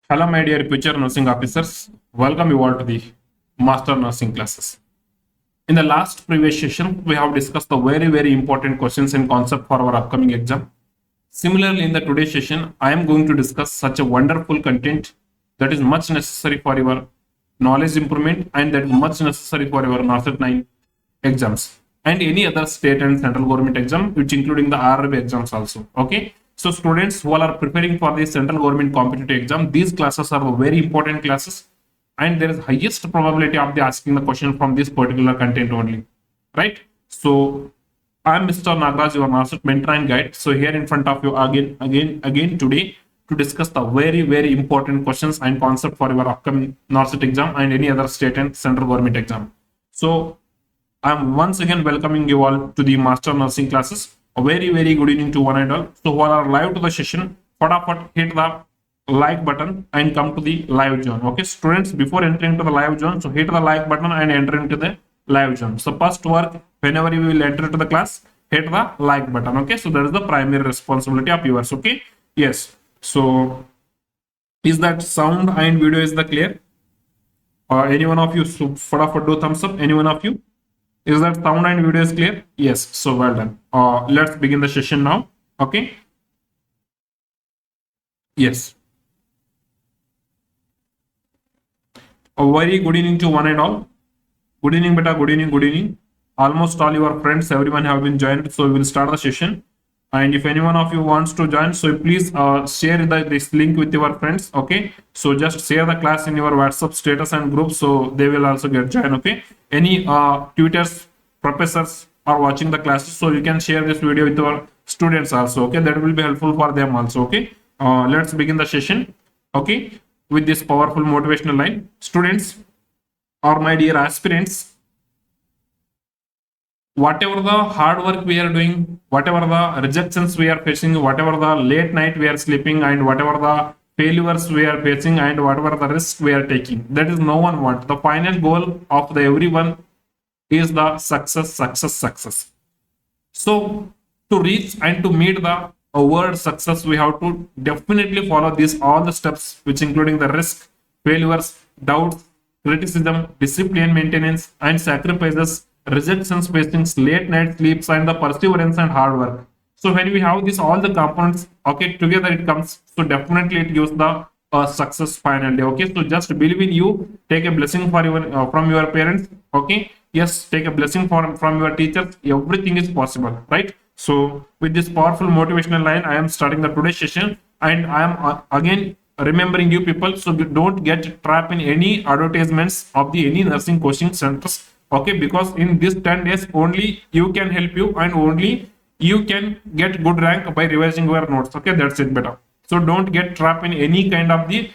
Hello, my dear future nursing officers. Welcome you all to the Master Nursing classes. In the last previous session, we have discussed the very important questions and concept for our upcoming exam. Similarly, in the today's session, I am going to discuss such a wonderful content that is much necessary for your knowledge improvement and that is much necessary for your Norcet 9 exams and any other state and central government exam, which including the RRB exams also. Okay. So students who are preparing for the central government competitive exam, these classes are very important classes and there is highest probability of the asking the question from this particular content only, right? So I'm Mr. Nagraj, your Norcet mentor and guide. So here in front of you again today to discuss the very important questions and concept for your upcoming Norcet exam and any other state and central government exam. So I'm once again welcoming you all to the Master Nursing classes. A very good evening to one and all. So who are live to the session, fatafat hit the like button and come to the live zone. Okay, students, before entering to the live zone, so hit the like button and enter into the live zone. So first work, whenever you will enter to the class, hit the like button. Okay, so that is the primary responsibility of yours. Okay, yes. So is that sound and video is the clear? Any one of you, so fatafat do thumbs up. Any one of you? Is that sound and video is clear? Yes. So well done. Let's begin the session now. Okay. Yes. A very good evening to one and all. Good evening, beta. Good evening. Good evening. Almost all your friends, everyone have been joined. So we will start the session. And if anyone of you wants to join, so please share this link with your friends. Okay. So just share the class in your WhatsApp status and group, so they will also get joined. Okay. Any tutors, professors are watching the classes, so you can share this video with your students also. Okay. That will be helpful for them also. Okay. Let's begin the session. Okay. With this powerful motivational line, students or my dear aspirants, whatever the hard work we are doing, whatever the rejections we are facing, whatever the late night we are sleeping, and whatever the failures we are facing, and whatever the risks we are taking, that is no one want. The final goal of the everyone is the success. So to reach and to meet the word success, we have to definitely follow these all the steps, which including the risk, failures, doubts, criticism, discipline maintenance, and sacrifices, rejections, facing late night sleeps, and the perseverance and hard work. So when we have this all the components, okay, together it comes. So definitely it gives the success finally. Okay, so just believe in you. Take a blessing for your from your parents. Okay, yes, take a blessing from your teachers. Everything is possible, right? So with this powerful motivational line, I am starting the today's session, and I am again remembering you people, so you don't get trapped in any advertisements of the any nursing coaching centers. Okay, because in this 10 days only you can help you and only you can get good rank by revising your notes. Okay, that's it, better. So don't get trapped in any kind of the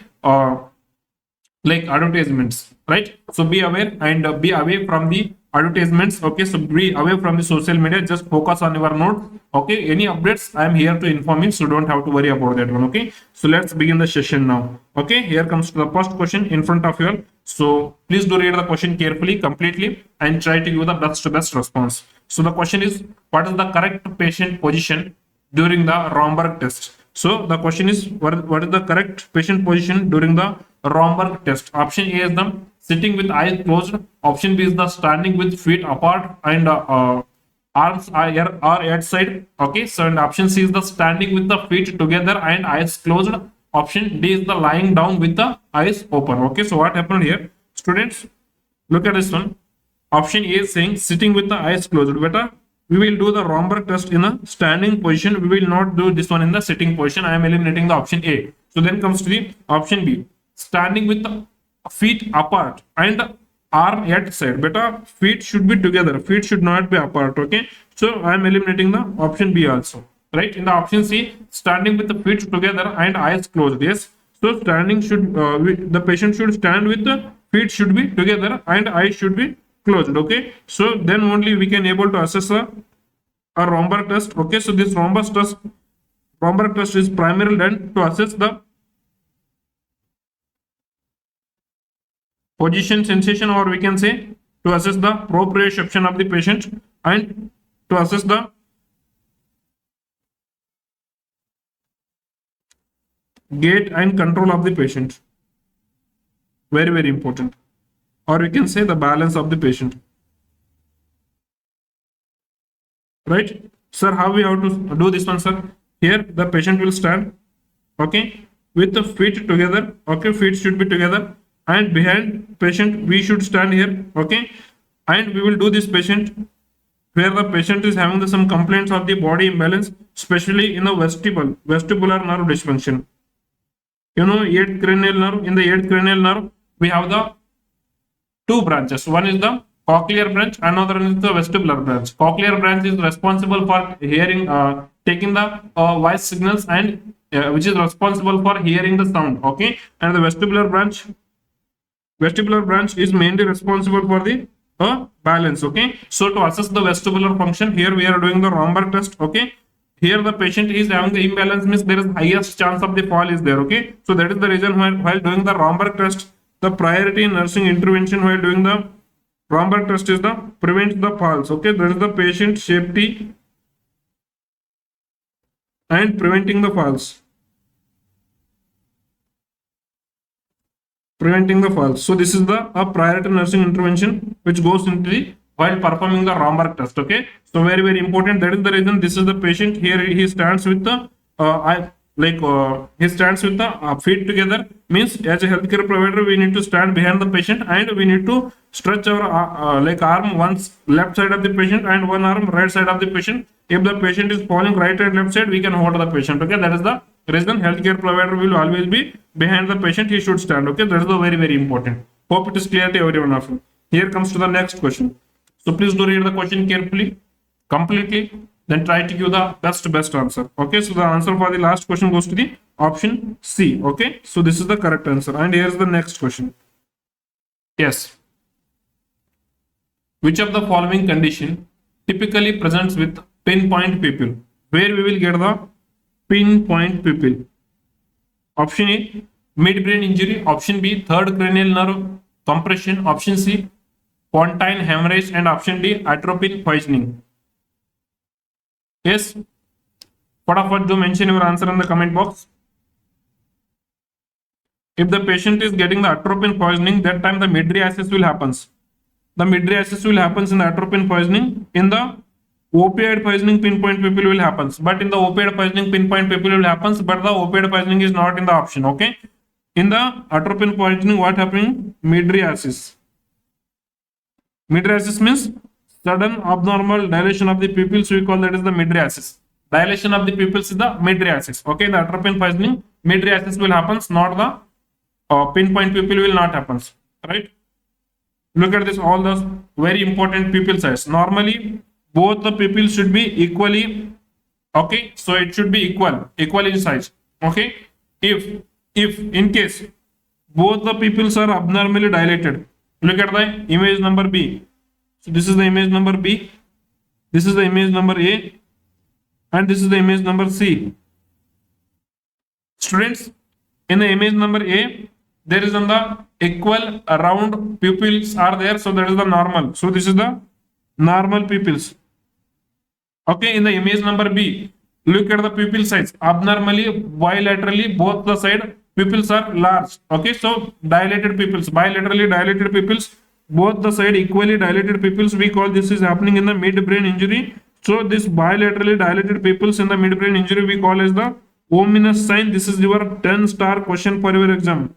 like advertisements, right? So be aware and be away from the advertisements. Okay, so be away from the social media, just focus on your note. Okay, any updates I am here to inform you, so don't have to worry about that one. Okay, so let's begin the session now. Okay, here comes the first question in front of you all. So please do read the question carefully, completely, and try to give the best response. So the question is, what is the correct patient position during the Romberg test? So the question is, what is the correct patient position during the Romberg test? Option A is the sitting with eyes closed. Option B is the standing with feet apart and arms are at side. Okay, so and option C is the standing with the feet together and eyes closed. Option D is the lying down with the eyes open. Okay, so what happened here, students? Look at this one. Option A is saying sitting with the eyes closed. Better, we will do the Romberg test in a standing position. We will not do this one in the sitting position. I am eliminating the option A. So then comes to the option B, standing with the feet apart and arm at side. Better, feet should be together. Feet should not be apart. Okay, so I am eliminating the option B also. Right, in the option C, standing with the feet together and eyes closed. Yes, so standing should the patient should stand with the feet should be together and eyes should be closed. Okay, so then only we can able to assess a Romberg test. Okay, so this Romberg test is primarily done to assess the position sensation, or we can say to assess the proprioception of the patient and to assess the gait and control of the patient. Very, very important. Or we can say the balance of the patient. Right? Sir, how we have to do this one, sir? Here, the patient will stand, okay, with the feet together, okay, feet should be together, and behind patient, we should stand here, okay, and we will do this patient where the patient is having some complaints of the body imbalance, especially in the vestibular nerve dysfunction. You know, eighth cranial nerve. In the eighth cranial nerve, we have the two branches. One is the cochlear branch, another is the vestibular branch. Cochlear branch is responsible for hearing, taking the voice signals, and which is responsible for hearing the sound. Okay, and the vestibular branch is mainly responsible for the balance. Okay, so to assess the vestibular function, here we are doing the Romberg test. Okay, here the patient is having the imbalance, means there is highest chance of the fall is there. Okay, so that is the reason while doing the Romberg test, the priority in nursing intervention while doing the Romberg test is the prevent the falls. Okay, that is the patient safety and preventing the falls. Preventing the falls. So this is the priority nursing intervention which goes into the while performing the Romberg test. Okay, so very, very important. That is the reason this is the patient. Here he stands with the he stands with the feet together, means as a healthcare provider we need to stand behind the patient and we need to stretch our arm once left side of the patient and one arm right side of the patient. If the patient is falling right and left side, we can hold the patient. Okay, that is the reason healthcare provider will always be behind the patient. He should stand. Okay, that is the very, very important. Hope it is clear to everyone of you. Here comes to the next question. So please do read the question carefully, completely, then try to give the best answer. Okay, so the answer for the last question goes to the option C. Okay, so this is the correct answer. And here's the next question. Yes. Which of the following condition typically presents with pinpoint pupil? Where we will get the pinpoint pupil? Option A, midbrain injury. Option B, third cranial nerve compression. Option C, pontine hemorrhage, and option D, atropine poisoning. Yes, फटाफट do mention your answer in the comment box. If the patient is getting the atropine poisoning, that time the mydriasis will happens. The mydriasis will happens in the atropine poisoning. In the opioid poisoning, pinpoint pupil will happens. But in the opioid poisoning, pinpoint pupil will happens. But the opioid poisoning is not in the option. Okay. In the atropine poisoning, what happening? Mydriasis. Mydriasis means sudden abnormal dilation of the pupils. We call that as the mydriasis. Dilation of the pupils is the mydriasis. Okay, the atropine poisoning, mydriasis will happens, not the pinpoint pupil will not happens. Right? Look at this, all those very important pupil size. Normally, both the pupils should be equally. Okay, so it should be equal in size. Okay, if in case both the pupils are abnormally dilated, look at the image number B. So this is the image number B, this is the image number A, and this is the image number C. Students, in the image number A, there is on the equal round pupils are there, so that is the normal. So this is the normal pupils. Okay, in the image number B, look at the pupil size. Abnormally, bilaterally, both the side pupils are large. Okay, so dilated pupils, bilaterally dilated pupils, both the side equally dilated pupils. We call this is happening in the midbrain injury. So this bilaterally dilated pupils in the midbrain injury we call as the ominous sign. This is your 10-star question for your exam.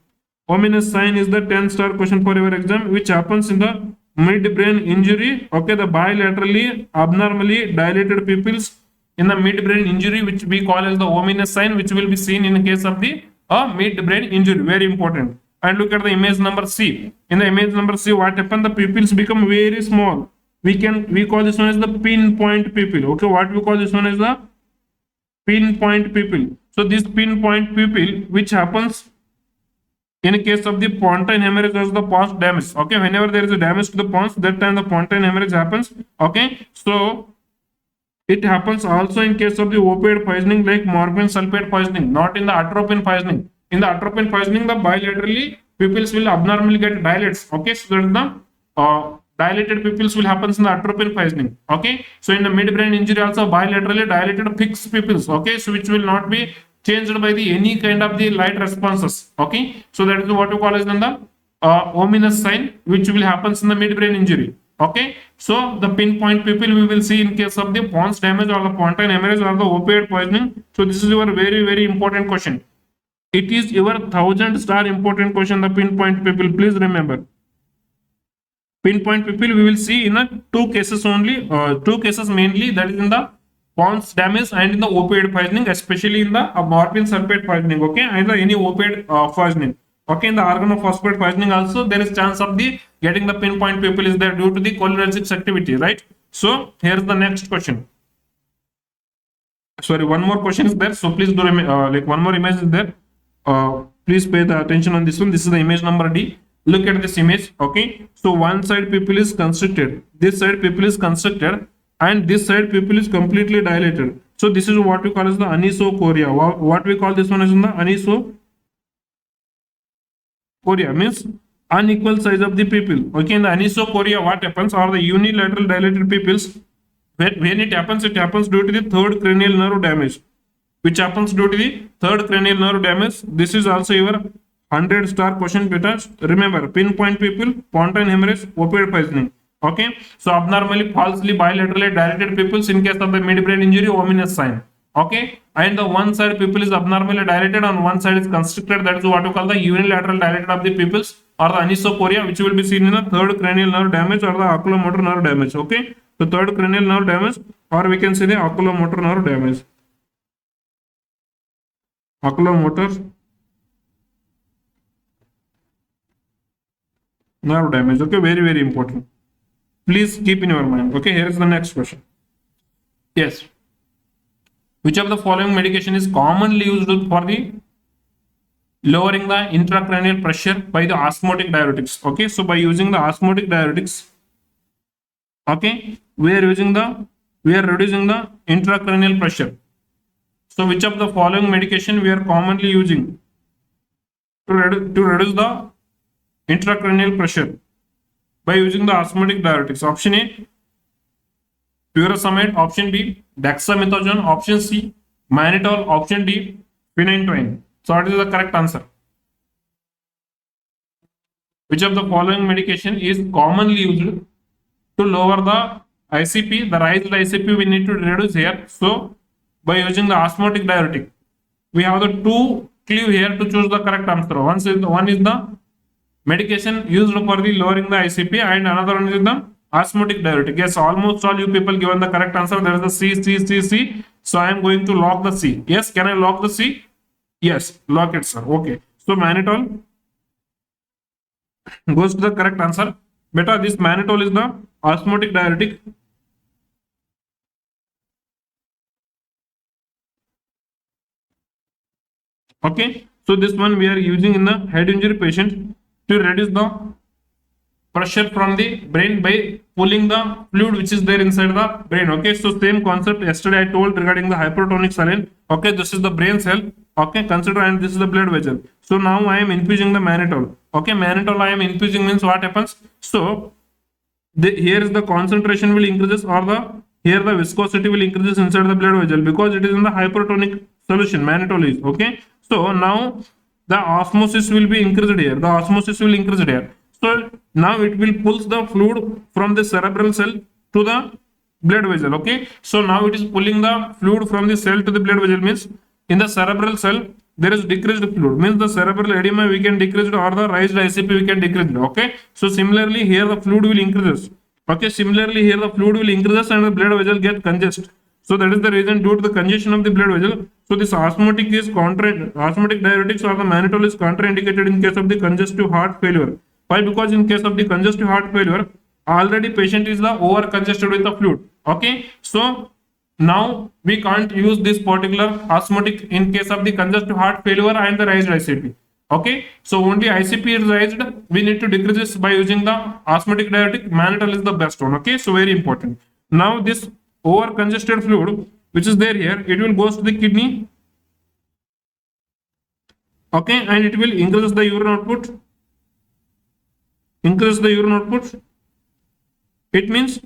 Ominous sign is the 10-star question for your exam, which happens in the midbrain injury. Okay, the bilaterally abnormally dilated pupils in the midbrain injury, which we call as the ominous sign, which will be seen in case of the midbrain injury. Very important. And look at the image number C. In the image number C, what happened? The pupils become very small. We call this one as the pinpoint pupil. Okay, what we call this one as the pinpoint pupil. So this pinpoint pupil, which happens in case of the pontine hemorrhage as the pons damage. Okay, whenever there is a damage to the pons, that time the pontine hemorrhage happens. Okay, so it happens also in case of the opioid poisoning like morphine sulfate poisoning, not in the atropine poisoning. In the atropine poisoning, the bilaterally pupils will abnormally get dilates. Okay, so that is the dilated pupils will happen in the atropine poisoning. Okay, so in the midbrain injury also bilaterally dilated fixed pupils. Okay, so which will not be changed by the any kind of the light responses. Okay, so that is what we call as then the ominous sign which will happens in the midbrain injury. Okay, so the pinpoint pupil we will see in case of the pons damage or the pontine hemorrhage or the opioid poisoning. So this is your very important question. It is your 1,000-star important question, the pinpoint pupil. Please remember, pinpoint pupil we will see in a two cases only, two cases mainly, that is in the pons damage and in the opioid poisoning, especially in the morphine sulfate poisoning. Okay, and the any opioid poisoning. Okay, in the organophosphate poisoning also there is chance of the getting the pinpoint pupil is there due to the cholinergic activity, right? So here's the next question. Sorry, one more question is there, so please do like one more image is there. Please pay the attention on this one. This is the image number D. Look at this image. Okay, so one side pupil is constricted, this side pupil is constricted, and this side pupil is completely dilated. So this is what we call as the anisocoria. What we call this one is in the anisocoria, means unequal size of the pupil. Okay, in the anisocoria what happens, or the unilateral dilated pupils, when it happens due to the third cranial nerve damage, which happens due to the third cranial nerve damage. This is also your 100-star question, beta. Remember, pinpoint pupil, pontine hemorrhage, opioid poisoning. Okay, so abnormally falsely bilaterally dilated pupils in case of the midbrain injury, ominous sign. Okay, and the one side pupil is abnormally dilated, on one side is constricted, that is what we call the unilateral dilated of the pupils, or the anisocoria, which will be seen in the third cranial nerve damage or the oculomotor nerve damage. Okay, the third cranial nerve damage, or we can say the oculomotor nerve damage. Oculomotor nerve damage. Okay, very important. Please keep in your mind. Okay, here is the next question. Yes, which of the following medication is commonly used for the lowering the intracranial pressure by the osmotic diuretics? Okay, so by using the osmotic diuretics, okay, we are reducing the intracranial pressure. So which of the following medication we are commonly using to reduce the intracranial pressure by using the osmotic diuretics? Option A, furosemide. Option B, dexamethasone. Option C, mannitol. Option D, phenytoin. So what is the correct answer? Which of the following medication is commonly used to lower the ICP, the raised ICP we need to reduce here? So by using the osmotic diuretic, we have the two clue here to choose the correct answer. One is the medication used for the lowering the ICP, and another one is the osmotic diuretic. Yes, almost all you people given the correct answer. There is the C. So I am going to lock the C. Yes, can I lock the C? Yes, lock it, sir. Okay, so mannitol goes to the correct answer. Beta, this mannitol is the osmotic diuretic. Okay, so this one we are using in the head injury patient to reduce the pressure from the brain by pulling the fluid which is there inside the brain. Okay, so same concept yesterday I told regarding the hypertonic saline. Okay, this is the brain cell. Okay, consider, and this is the blood vessel. So now I am infusing the mannitol. Okay, mannitol I am infusing means what happens? So here is the concentration will increases, or here the viscosity will increases inside the blood vessel, because it is in the hypertonic solution, mannitol is. Okay, so now the osmosis will be increased here. The osmosis will increase here. So now it will pulls the fluid from the cerebral cell to the blood vessel. Okay, so now it is pulling the fluid from the cell to the blood vessel, means in the cerebral cell there is decreased fluid, means the cerebral edema we can decrease, or the raised ICP we can decrease. Okay, so similarly here the fluid will increases. Okay, similarly here the fluid will increases and the blood vessel get congested. So that is the reason, due to the congestion of the blood vessel. So this osmotic diuretics or the mannitol is contraindicated in case of the congestive heart failure. Why? Because in case of the congestive heart failure, already patient is the over congested with the fluid. Okay, so now we can't use this particular osmotic in case of the congestive heart failure and the raised ICP. Okay, so only ICP is raised, we need to decrease this by using the osmotic diuretic. Mannitol is the best one. Okay, so very important. Now this over congested fluid which is there here, it will goes to the kidney. Okay, and it will increase the urine output. It means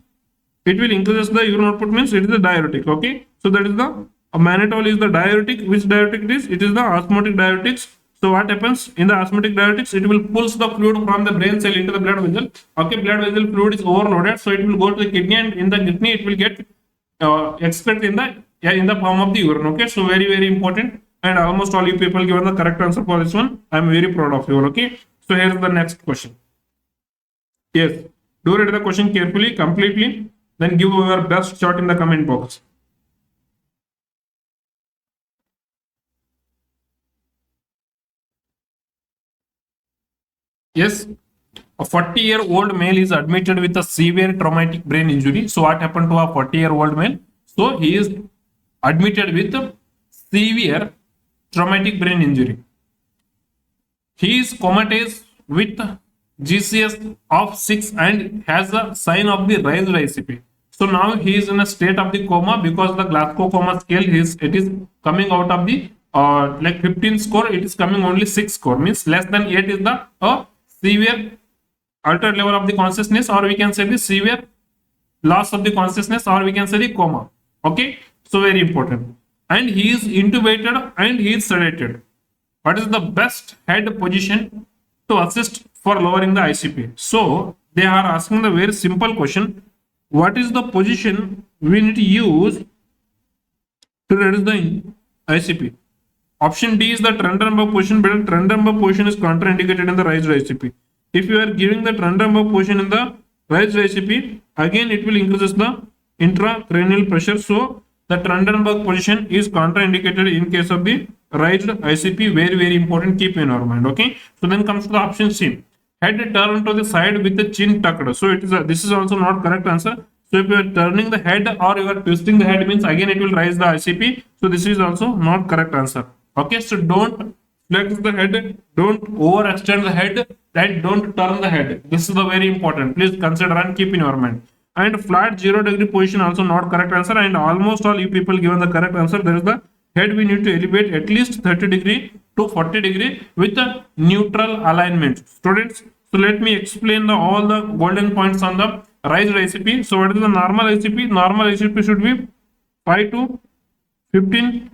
it will increase the urine output, means it is the diuretic. Okay, so that is the mannitol is the diuretic. Which diuretic it is? It is the osmotic diuretics. So what happens in the osmotic diuretics? It will pulls the fluid from the brain cell into the blood vessel. Okay, blood vessel fluid is overloaded, so it will go to the kidney, and in the kidney it will get excreted in the form of the urine. Okay, so very important, and almost all you people given the correct answer for this one. I am very proud of you. Okay, so here is the next question. Yes, do read the question carefully, completely, then give your best shot in the comment box. Yes, a 40-year-old male is admitted with a severe traumatic brain injury. So what happened to a 40-year-old male? So he is admitted with a severe traumatic brain injury. He is comatose with GCS of 6 and has a sign of the raised ICP. So now he is in a state of the coma because the Glasgow coma scale it is coming out of the like 15 score, it is coming only 6 score, means less than 8 is the severe altered level of the consciousness, or we can say the severe loss of the consciousness, or we can say the coma. Okay, so very important. And he is intubated and he is sedated. What is the best head position to assist for lowering the ICP? So they are asking the very simple question: what is the position we need to use to reduce the ICP? Option D is the Trendelenburg position, but Trendelenburg position is contraindicated in the raised ICP. If you are giving the Trendelenburg position in the raised ICP, again it will increase the intracranial pressure. So the Trendelenburg position is contraindicated in case of the raised ICP. Very important. Keep in our mind. Okay. So then comes to the option C. Head turned to the side with the chin tucked. So it is this is also not correct answer. So if you are turning the head or you are twisting the head, means again it will raise the ICP. So this is also not correct answer. Okay, so don't flex the head, don't overextend the head, and don't turn the head. This is the very important. Please consider and keep in your mind. And flat 0-degree position also not correct answer. And almost all you people given the correct answer. There is the head we need to elevate at least 30 degree to 40 degree with a neutral alignment. Students, so let me explain all the golden points on the raised ICP. So what is the normal ICP? Normal ICP should be 5 to 15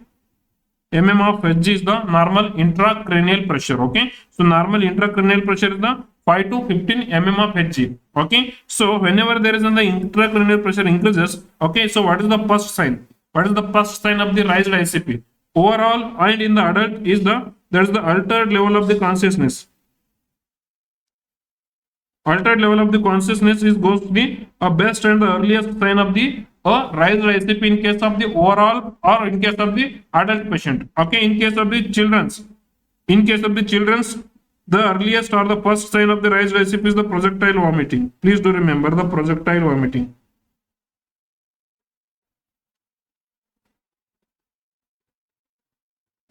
mm of Hg is the normal intracranial pressure. Okay, so normal intracranial pressure is the 5 to 15 mm of Hg. Okay, so whenever there is the intracranial pressure increases, okay, so what is the first sign? What is the first sign of the raised ICP? Overall and in the adult is there is the altered level of the consciousness. Altered level of the consciousness is goes to the best and the earliest sign of the raised ICP in case of the overall or in case of the adult patient. Okay, in case of the children's, the earliest or the first sign of the raised ICP is the projectile vomiting. Please do remember the projectile vomiting.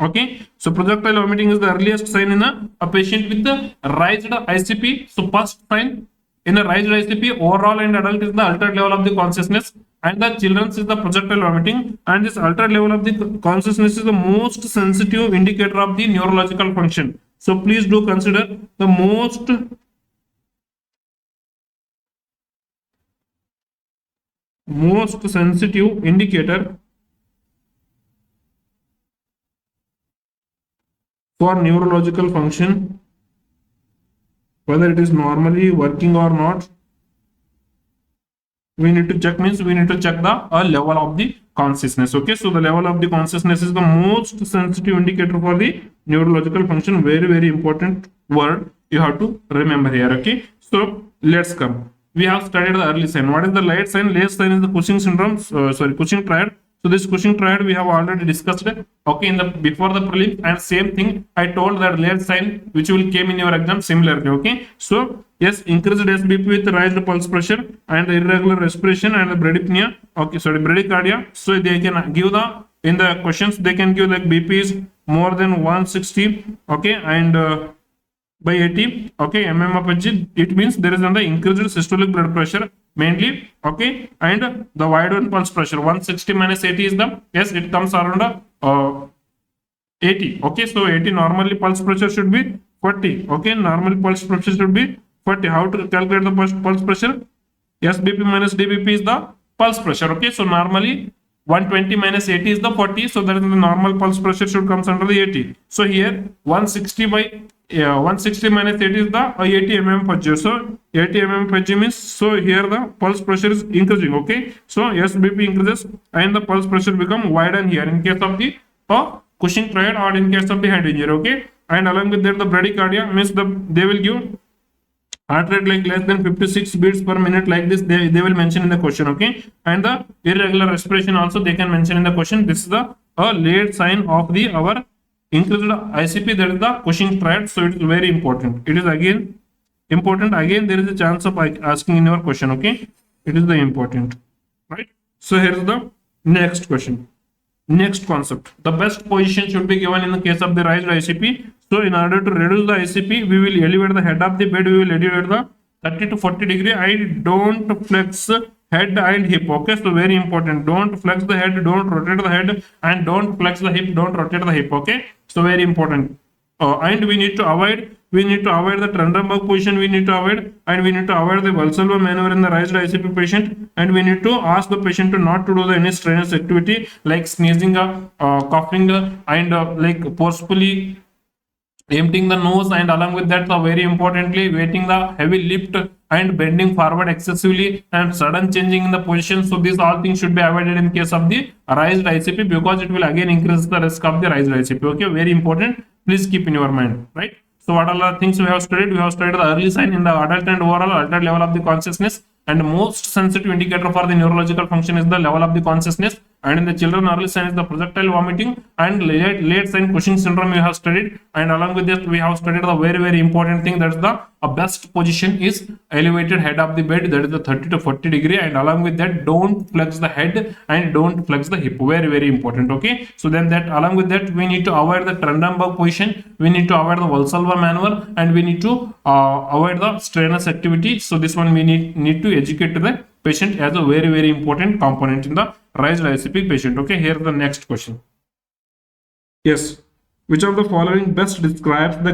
Okay, so projectile vomiting is the earliest sign in a patient with the raised ICP. So first sign in a raised ICP, overall and adult is the altered level of the consciousness, and the children's is the projectile vomiting. And this altered level of the consciousness is the most sensitive indicator of the neurological function. So please do consider the most sensitive indicator for neurological function, whether it is normally working or not. We need to check, means we need to check the level of the consciousness. Okay, so the level of the consciousness is the most sensitive indicator for the neurological function. Very important word you have to remember here. Okay, so let's come. We have studied the early sign. What is the late sign? Late sign is the Cushing syndrome. Cushing triad. So this Cushing triad we have already discussed it. Okay, in the before the prelim, and same thing I told that late sign which will came in your exam similarly. Okay, so yes, increased SBP with raised pulse pressure and irregular respiration and bradypnea. Okay, sorry, bradycardia. So they can give in the questions they can give like BP is more than 160. Okay, and by 80. Okay, mm of Hg. It means there is an increased systolic blood pressure mainly. Okay, and the wide one pulse pressure 160 minus 80 is the, yes, it comes around 80. Okay, so 80 normally pulse pressure should be 40. Okay, normal pulse pressure should be 40. How to calculate the pulse pressure? SBP minus DBP is the pulse pressure. Okay, so normally 120 minus 80 is the 40, so that is the normal pulse pressure should comes under the 80. So here 160 by 160 minus 80 is the 80 mm per. So 80 mm per means, so here the pulse pressure is increasing. Okay, so SBP increases and the pulse pressure become widen here in case of the Cushing triad or in case of the head injury. Okay, and along with that the bradycardia means they will give heart rate like less than 56 beats per minute, like this they will mention in the question. Okay, and the irregular respiration also they can mention in the question. This is the a late sign of the our increased ICP, that is the Cushing triad. So it is very important. It is again important. Again there is a chance of asking in your question. Okay, it is the important, right? So here is the next question. Next concept, the best position should be given in the case of the raised ICP. So in order to reduce the ICP, we will elevate the head of the bed, we will elevate the 30 to 40 degree. I don't flex head and hip. Okay, so very important. Don't flex the head, don't rotate the head, and don't flex the hip, don't rotate the hip. Okay, so very important. And we need to avoid the Trendelenburg position, we need to avoid, and we need to avoid the Valsalva maneuver in the raised ICP patient, and we need to ask the patient to not to do any strenuous activity like sneezing, coughing, and like forcefully emptying the nose, and along with that very importantly waiting the heavy lift and bending forward excessively and sudden changing in the position. So these all things should be avoided in case of the raised ICP, because it will again increase the risk of the raised ICP. Okay, very important, please keep in your mind, right? So what are the things we have studied? We have studied the early sign in the adult and overall altered level of the consciousness, and most sensitive indicator for the neurological function is the level of the consciousness, and in the children early sign is the projectile vomiting, and late sign Cushing syndrome we have studied, and along with this we have studied the very important thing, that is the best position is elevated head of the bed, that is the 30 to 40 degree, and along with that don't flex the head and don't flex the hip, very important. Okay, so then that along with that we need to avoid the Trendelenburg position, we need to avoid the Valsalva maneuver, and we need to avoid the strenuous activity. So this one we need to educate the patient as a very important component in the raised ICP patient. Okay, here the next question. Yes, which of the following best describes the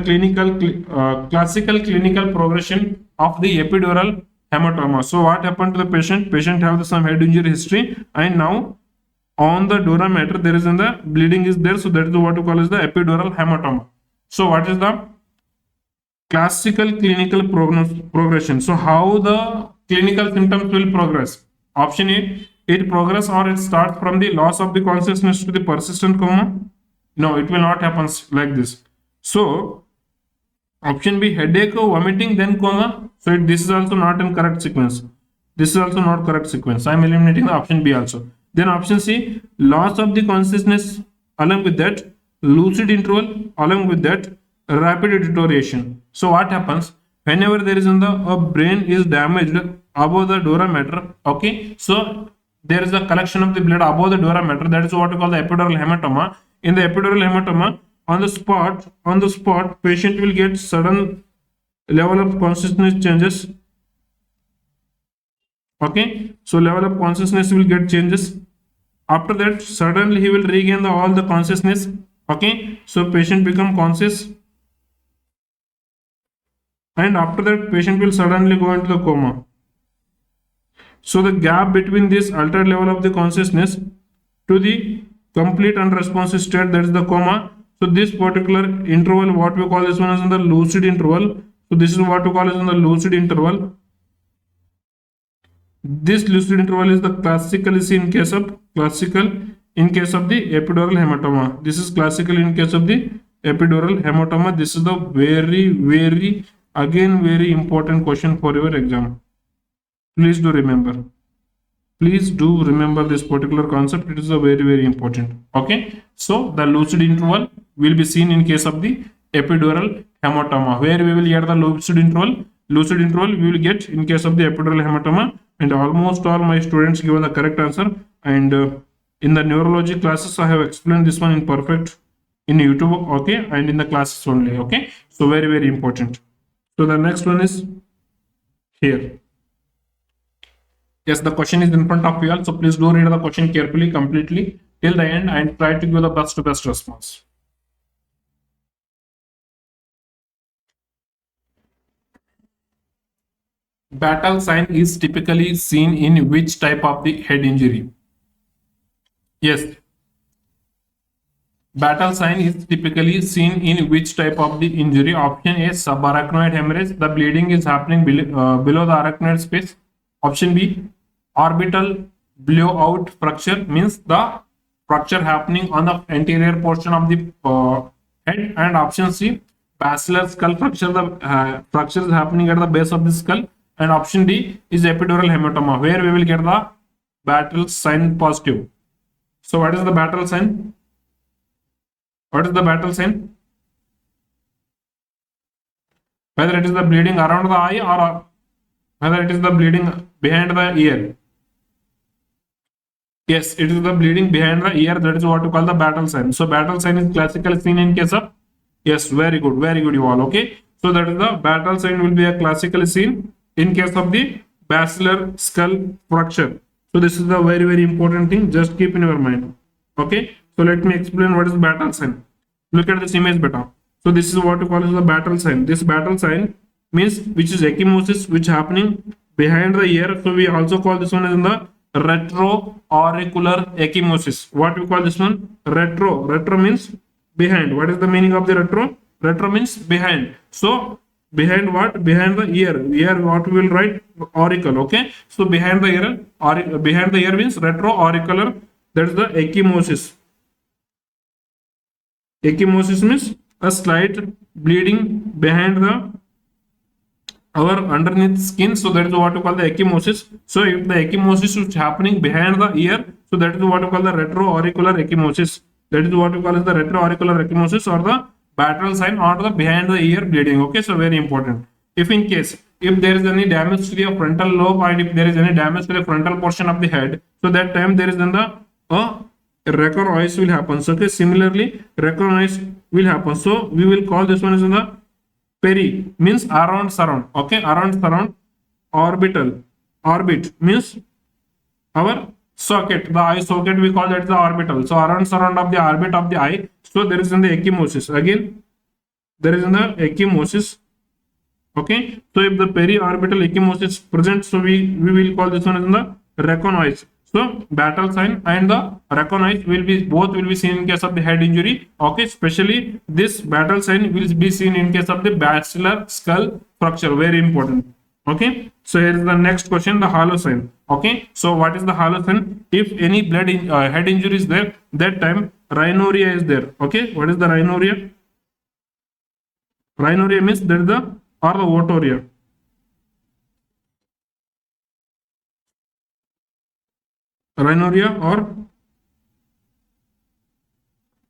classical clinical progression of the epidural hematoma? So what happened to the patient? Patient have some head injury history, and now on the dura mater there is in the bleeding is there, so that is what we call as the epidural hematoma. So what is the classical clinical progression? So how the clinical symptoms will progress? Option A, it progress or it starts from the loss of the consciousness to the persistent coma. No, it will not happen like this. So option B, headache, vomiting, then coma. So this is also not in correct sequence. This is also not correct sequence. I am eliminating the option B also. Then option C, loss of the consciousness, along with that lucid interval, along with that rapid deterioration. So what happens whenever there is in the brain is damaged above the dura mater? Okay, so there is a collection of the blood above the dura mater, that is what we call the epidural hematoma. In the epidural hematoma, on the spot patient will get sudden level of consciousness changes. Okay, so level of consciousness will get changes. After that suddenly he will regain all the consciousness. Okay, so patient become conscious, and after that patient will suddenly go into the coma. So the gap between this altered level of the consciousness to the complete unresponsive state, that is the coma. So this particular interval, what we call this one as in the lucid interval. So this is what we call as in the lucid interval. This lucid interval is the classical in case of the epidural hematoma. This is classical in case of the epidural hematoma. This is the very important question for your exam. Please do remember this particular concept. It is a very important. Okay, so the lucid interval will be seen in case of the epidural hematoma. Where we will get the lucid interval we will get in case of the epidural hematoma, and almost all my students given the correct answer. And in the neurology classes I have explained this one in perfect in YouTube. Okay, and in the classes only. Okay, so very important. So the next one is here. Yes, the question is in front of you all, so please do read the question carefully, completely till the end, and try to give the best response. Battle sign is typically seen in which type of the head injury? Yes, battle sign is typically seen in which type of the injury? Option A, subarachnoid hemorrhage. The bleeding is happening below the arachnoid space. Option B, orbital blowout fracture, means the fracture happening on the anterior portion of the head. And option C, basilar skull fracture. The fracture is happening at the base of the skull. And option D is epidural hematoma, where we will get the battle sign positive. So what is the battle sign? What is the battle sign? Whether it is the bleeding around the eye or whether it is the bleeding behind the ear. Yes, it is the bleeding behind the ear. That is what we call the battle sign. So battle sign is classically seen in case of, yes, very good you all. Okay. So that is the battle sign will be a classically seen in case of the basilar skull fracture. So this is the very important thing. Just keep in your mind. Okay. So let me explain what is battle sign. Look at this image better. So this is what we call as the battle sign. This battle sign means which is ecchymosis, which happening behind the ear. So we also call this one as the retro-auricular ecchymosis. What we call this one? Retro. Retro means behind. What is the meaning of the retro? Retro means behind. So behind what? Behind the ear. Ear, what we will write? Auricle. Okay. So behind the ear means retro-auricular. That is the ecchymosis. Ecchymosis means a slight bleeding behind our underneath skin. So that is what we call the ecchymosis. So if the ecchymosis is happening behind the ear, so that is what we call the retro-auricular ecchymosis. That is what we call as the retro-auricular ecchymosis or the battle sign or the behind the ear bleeding. Okay, so very important. If in case if there is any damage to the frontal lobe and if there is any damage to the frontal portion of the head, so that time there is then the recurrence will happen. So okay, similarly recurrence will happen. So we will call this one as the peri, means around surround. Okay, around surround. Orbital, orbit means our socket, the eye socket, we call that the orbital. So around surround of the orbit of the eye. So there is in the ecchymosis. Again there is in the ecchymosis. Okay, so if the periorbital ecchymosis present, so we will call this one as the recognize. So battle sign and the recognize will be both will be seen in case of the head injury. Okay, especially this battle sign will be seen in case of the basilar skull fracture. Very important. Okay, so here is the next question, the hollow sign. Okay, so what is the hollow sign? If any blood in head injury is there, that time rhinorrhea is there. Okay, what is the rhinorrhea? Rhinorrhea means there is the or the otorrhea. Rhinorrhea or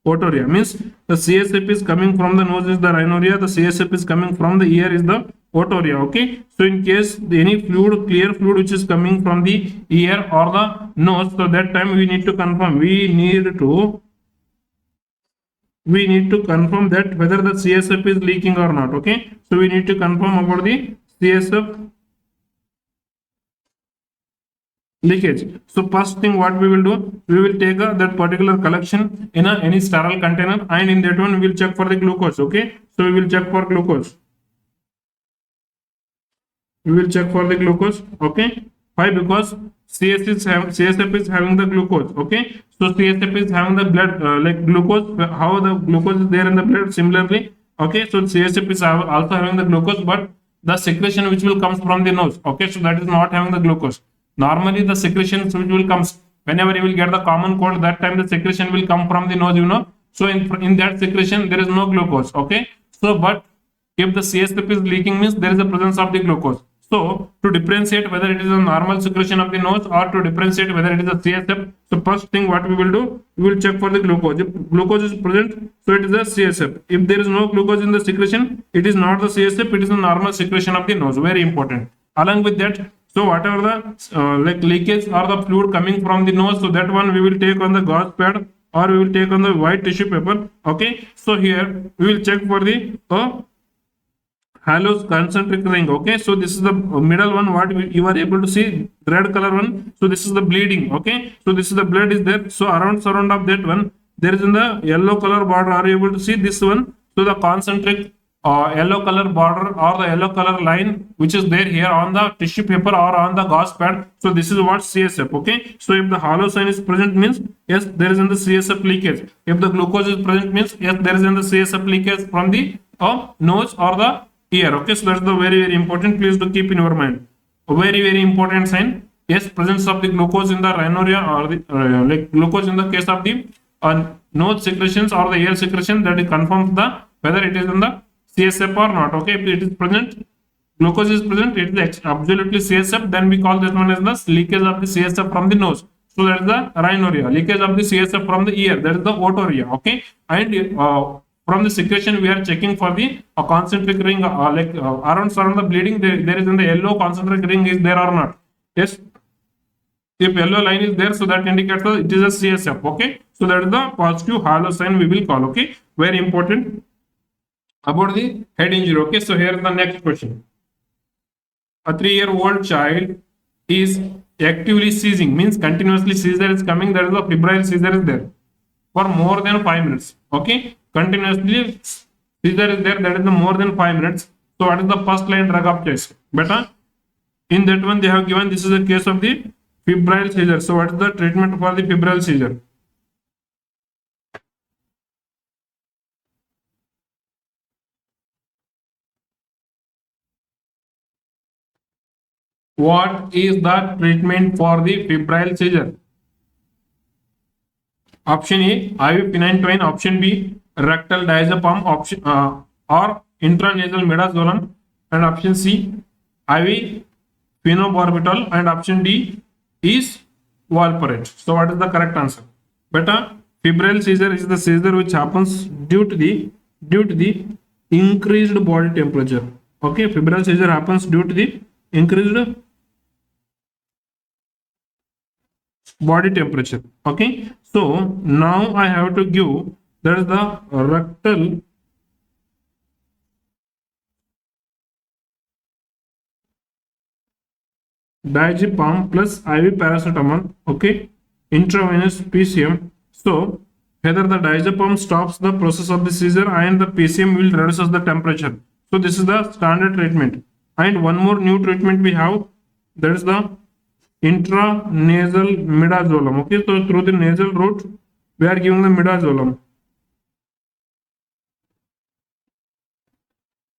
otorrhea means the CSF is coming from the nose is the rhinorrhea, the CSF is coming from the ear is the otorrhea. Okay, so in case any fluid, clear fluid which is coming from the ear or the nose, so that time we need to confirm, we need to confirm that whether the CSF is leaking or not. Okay, so we need to confirm about the CSF leakage. So first thing what we will do, we will take that particular collection in any sterile container, and in that one we will check for the glucose. Okay, so we will check for glucose. We will check for the glucose. Okay, why? Because CSF is having the glucose. Okay, so CSF is having the blood like glucose. How the glucose is there in the blood? Similarly, okay, so CSF is also having the glucose, but the secretion which will comes from the nose. Okay, so that is not having the glucose. Normally the secretions which will comes whenever you will get the common cold, that time the secretion will come from the nose, you know. So in that secretion there is no glucose. Okay, so but if the CSF is leaking means there is a presence of the glucose. So to differentiate whether it is a normal secretion of the nose or to differentiate whether it is a CSF, so first thing what we will do, we will check for the glucose. If glucose is present, so it is a CSF. If there is no glucose in the secretion, it is not the CSF, it is a normal secretion of the nose. Very important. Along with that, so whatever the like leakage or the fluid coming from the nose, so that one we will take on the gauze pad or we will take on the white tissue paper. Okay, so here we will check for the hollow concentric ring. Okay, so this is the middle one, what you are able to see, red color one. So this is the bleeding. Okay, so this is the blood is there. So around surround of that one there is in the yellow color border, are you able to see this one? So the concentric yellow color border or the yellow color line which is there here on the tissue paper or on the gauze pad. So this is what CSF. Okay, so if the hollow sign is present means yes, there is in the CSF leakage. If the glucose is present means yes, there is in the CSF leakage from the nose or the ear. Okay, so that's the very important. Please do keep in your mind. A very important sign. Yes, presence of the glucose in the rhinorrhea or the like glucose in the case of the nose secretions or the ear secretion, that it confirms the whether it is in the CSF or not. Okay, if it is present, glucose is present, it is absolutely CSF, then we call this one as the leakage of the CSF from the nose. So that is the rhinorrhea. Leakage of the CSF from the ear, that is the otorrhea. Okay, and from the secretion we are checking for the concentric ring around the bleeding, there is in the yellow concentric ring is there or not. Yes, if yellow line is there, so that indicates that it is a CSF. Okay, so that is the positive hollow sign we will call. Okay, very important about the head injury. Okay, so here is the next question. A 3-year-old child is actively seizing, means continuously seizure is coming, that is the febrile seizure is there for more than 5 minutes. Okay, continuously seizure is there, that is the more than 5 minutes. So what is the first line drug of choice? Beta, in that one they have given this is a case of the febrile seizure. So what is the treatment for the febrile seizure? What is the treatment for the febrile seizure? Option A, IV phenytoin. Option B, rectal diazepam. Option or intranasal midazolam. And option C, IV phenobarbital. And option D is valproate. So what is the correct answer? Beta, febrile seizure is the seizure which happens due to the increased body temperature. Okay, febrile seizure happens due to the increased body temperature. Okay, so now I have to give that is the rectal diazepam plus IV paracetamol. Okay, intravenous PCM. So whether the diazepam stops the process of the seizure and the PCM will reduce the temperature. So this is the standard treatment. And one more new treatment we have, that is the intranasal midazolam. Okay, so through the nasal route we are giving the midazolam.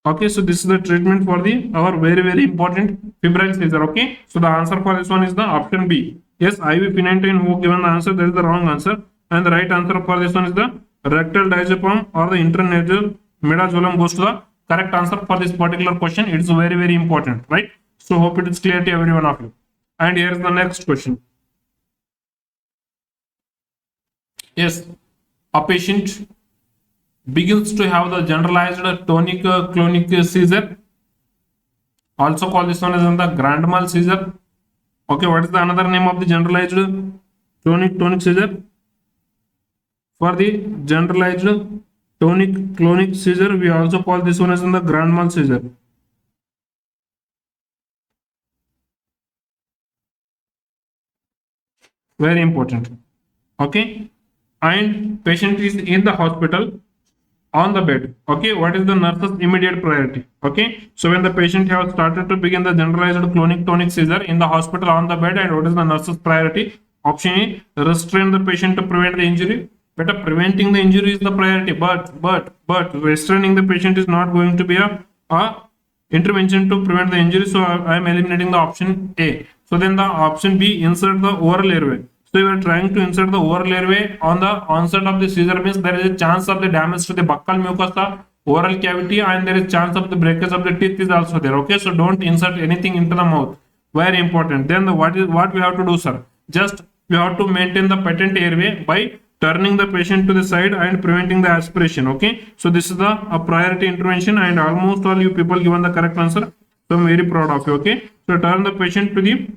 Okay, so this is the treatment for the our very important febrile seizure. Okay, so the answer for this one is the option B. Yes, IV phenytoin who given the answer, that is the wrong answer, and the right answer for this one is the rectal diazepam or the intranasal midazolam goes to the correct answer for this particular question. It is very important, right? So hope it is clear to every one of you. And here is the next question. Yes, a patient begins to have the generalized tonic-clonic seizure. Also call this one as the grand mal seizure. Okay, what is the another name of the generalized tonic seizure? For the generalized tonic-clonic seizure, we also call this one as the grand mal seizure. Very important. Okay, and patient is in the hospital on the bed. Okay, what is the nurse's immediate priority? Okay, so when the patient has started to begin the generalized clonic tonic seizure in the hospital on the bed, and what is the nurse's priority? Option A, restrain the patient to prevent the injury. Better preventing the injury is the priority, but restraining the patient is not going to be a intervention to prevent the injury. So I am eliminating the option A. So then the option B, insert the oral airway. So you are trying to insert the oral airway on the onset of the seizure, means there is a chance of the damage to the buccal mucosa, oral cavity, and there is chance of the breakage of the teeth is also there. Okay, so don't insert anything into the mouth. Very important. Then what we have to do, sir? Just we have to maintain the patent airway by turning the patient to the side and preventing the aspiration. Okay, so this is the priority intervention, and almost all you people given the correct answer. So I'm very proud of you. Okay, so turn the patient to the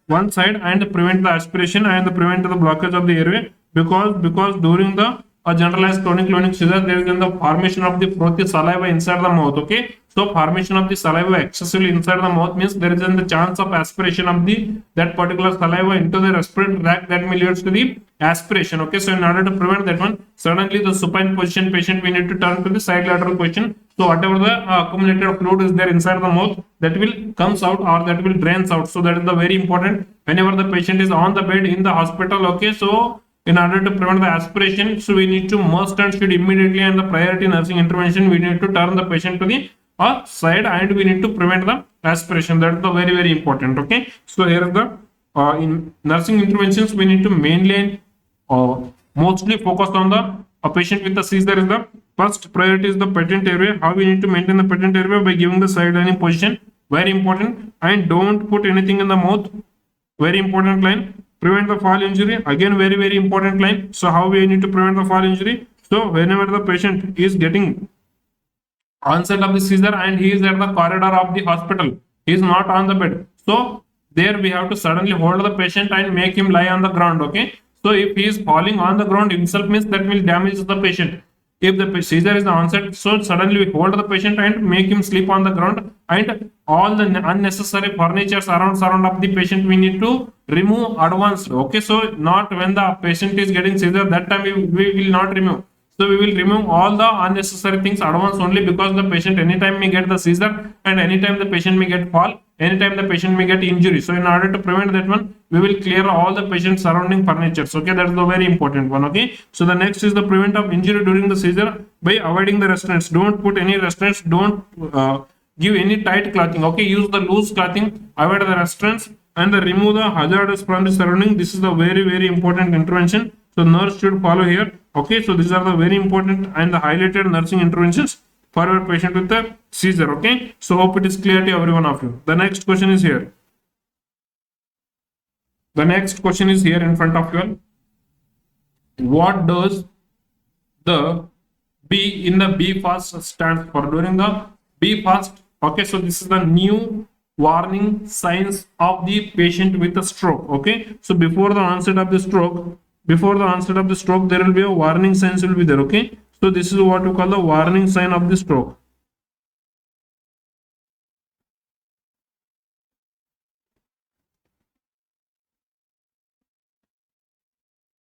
one side and prevent the aspiration and prevent the blockage of the airway, because during the generalized tonic-clonic seizure there is the formation of the frothy saliva inside the mouth. Okay, so formation of the saliva excessively inside the mouth means there is the chance of aspiration of that particular saliva into the respiratory tract, that may leads to the aspiration. Okay, so in order to prevent that one, suddenly the supine position patient we need to turn to the side lateral position So whatever the accumulated fluid is there inside the mouth, that will comes out or that will drains out. So that is the very important whenever the patient is on the bed in the hospital. Okay, so in order to prevent the aspiration, so we need to must and should immediately, and the priority nursing intervention, we need to turn the patient to the side, and we need to prevent the aspiration. That is the very important. Okay, so here is the in nursing interventions, we need to mainly mostly focus on the a patient with the seizure. Is the first priority is the patent area. How we need to maintain the patent area? By giving the side lying position, very important, and don't put anything in the mouth, very important line. Prevent the fall injury, again very important line. So how we need to prevent the fall injury? So whenever the patient is getting onset of the seizure and he is at the corridor of the hospital, he is not on the bed, so there we have to suddenly hold the patient and make him lie on the ground. Okay, so if he is falling on the ground himself, means that will damage the patient. If the seizure is the onset, so suddenly we hold the patient and make him sleep on the ground, and all the unnecessary furniture surround of the patient we need to remove advanced. Okay, so not when the patient is getting seizure, that time we will not remove. So we will remove all the unnecessary things advance only, because the patient anytime may get the seizure, and anytime the patient may get fall, anytime the patient may get injury. So in order to prevent that one, we will clear all the patient surrounding furnitures. Okay, that's the very important one. Okay, so the next is the prevent of injury during the seizure by avoiding the restraints. Don't put any restraints. Don't give any tight clothing. Okay, use the loose clothing. Avoid the restraints and the remove the hazardous from the surrounding. This is the very important intervention. So nurse should follow here. Okay, so these are the very important and the highlighted nursing interventions for your patient with the seizure. Okay, so hope it is clear to every one of you. The next question is here. The next question is here in front of you. What does the B in the B fast stands for? During the B fast, okay, so this is the new warning signs of the patient with a stroke. Okay, so before the onset of the stroke, there will be a warning signs will be there. Okay, so this is what we call the warning sign of the stroke.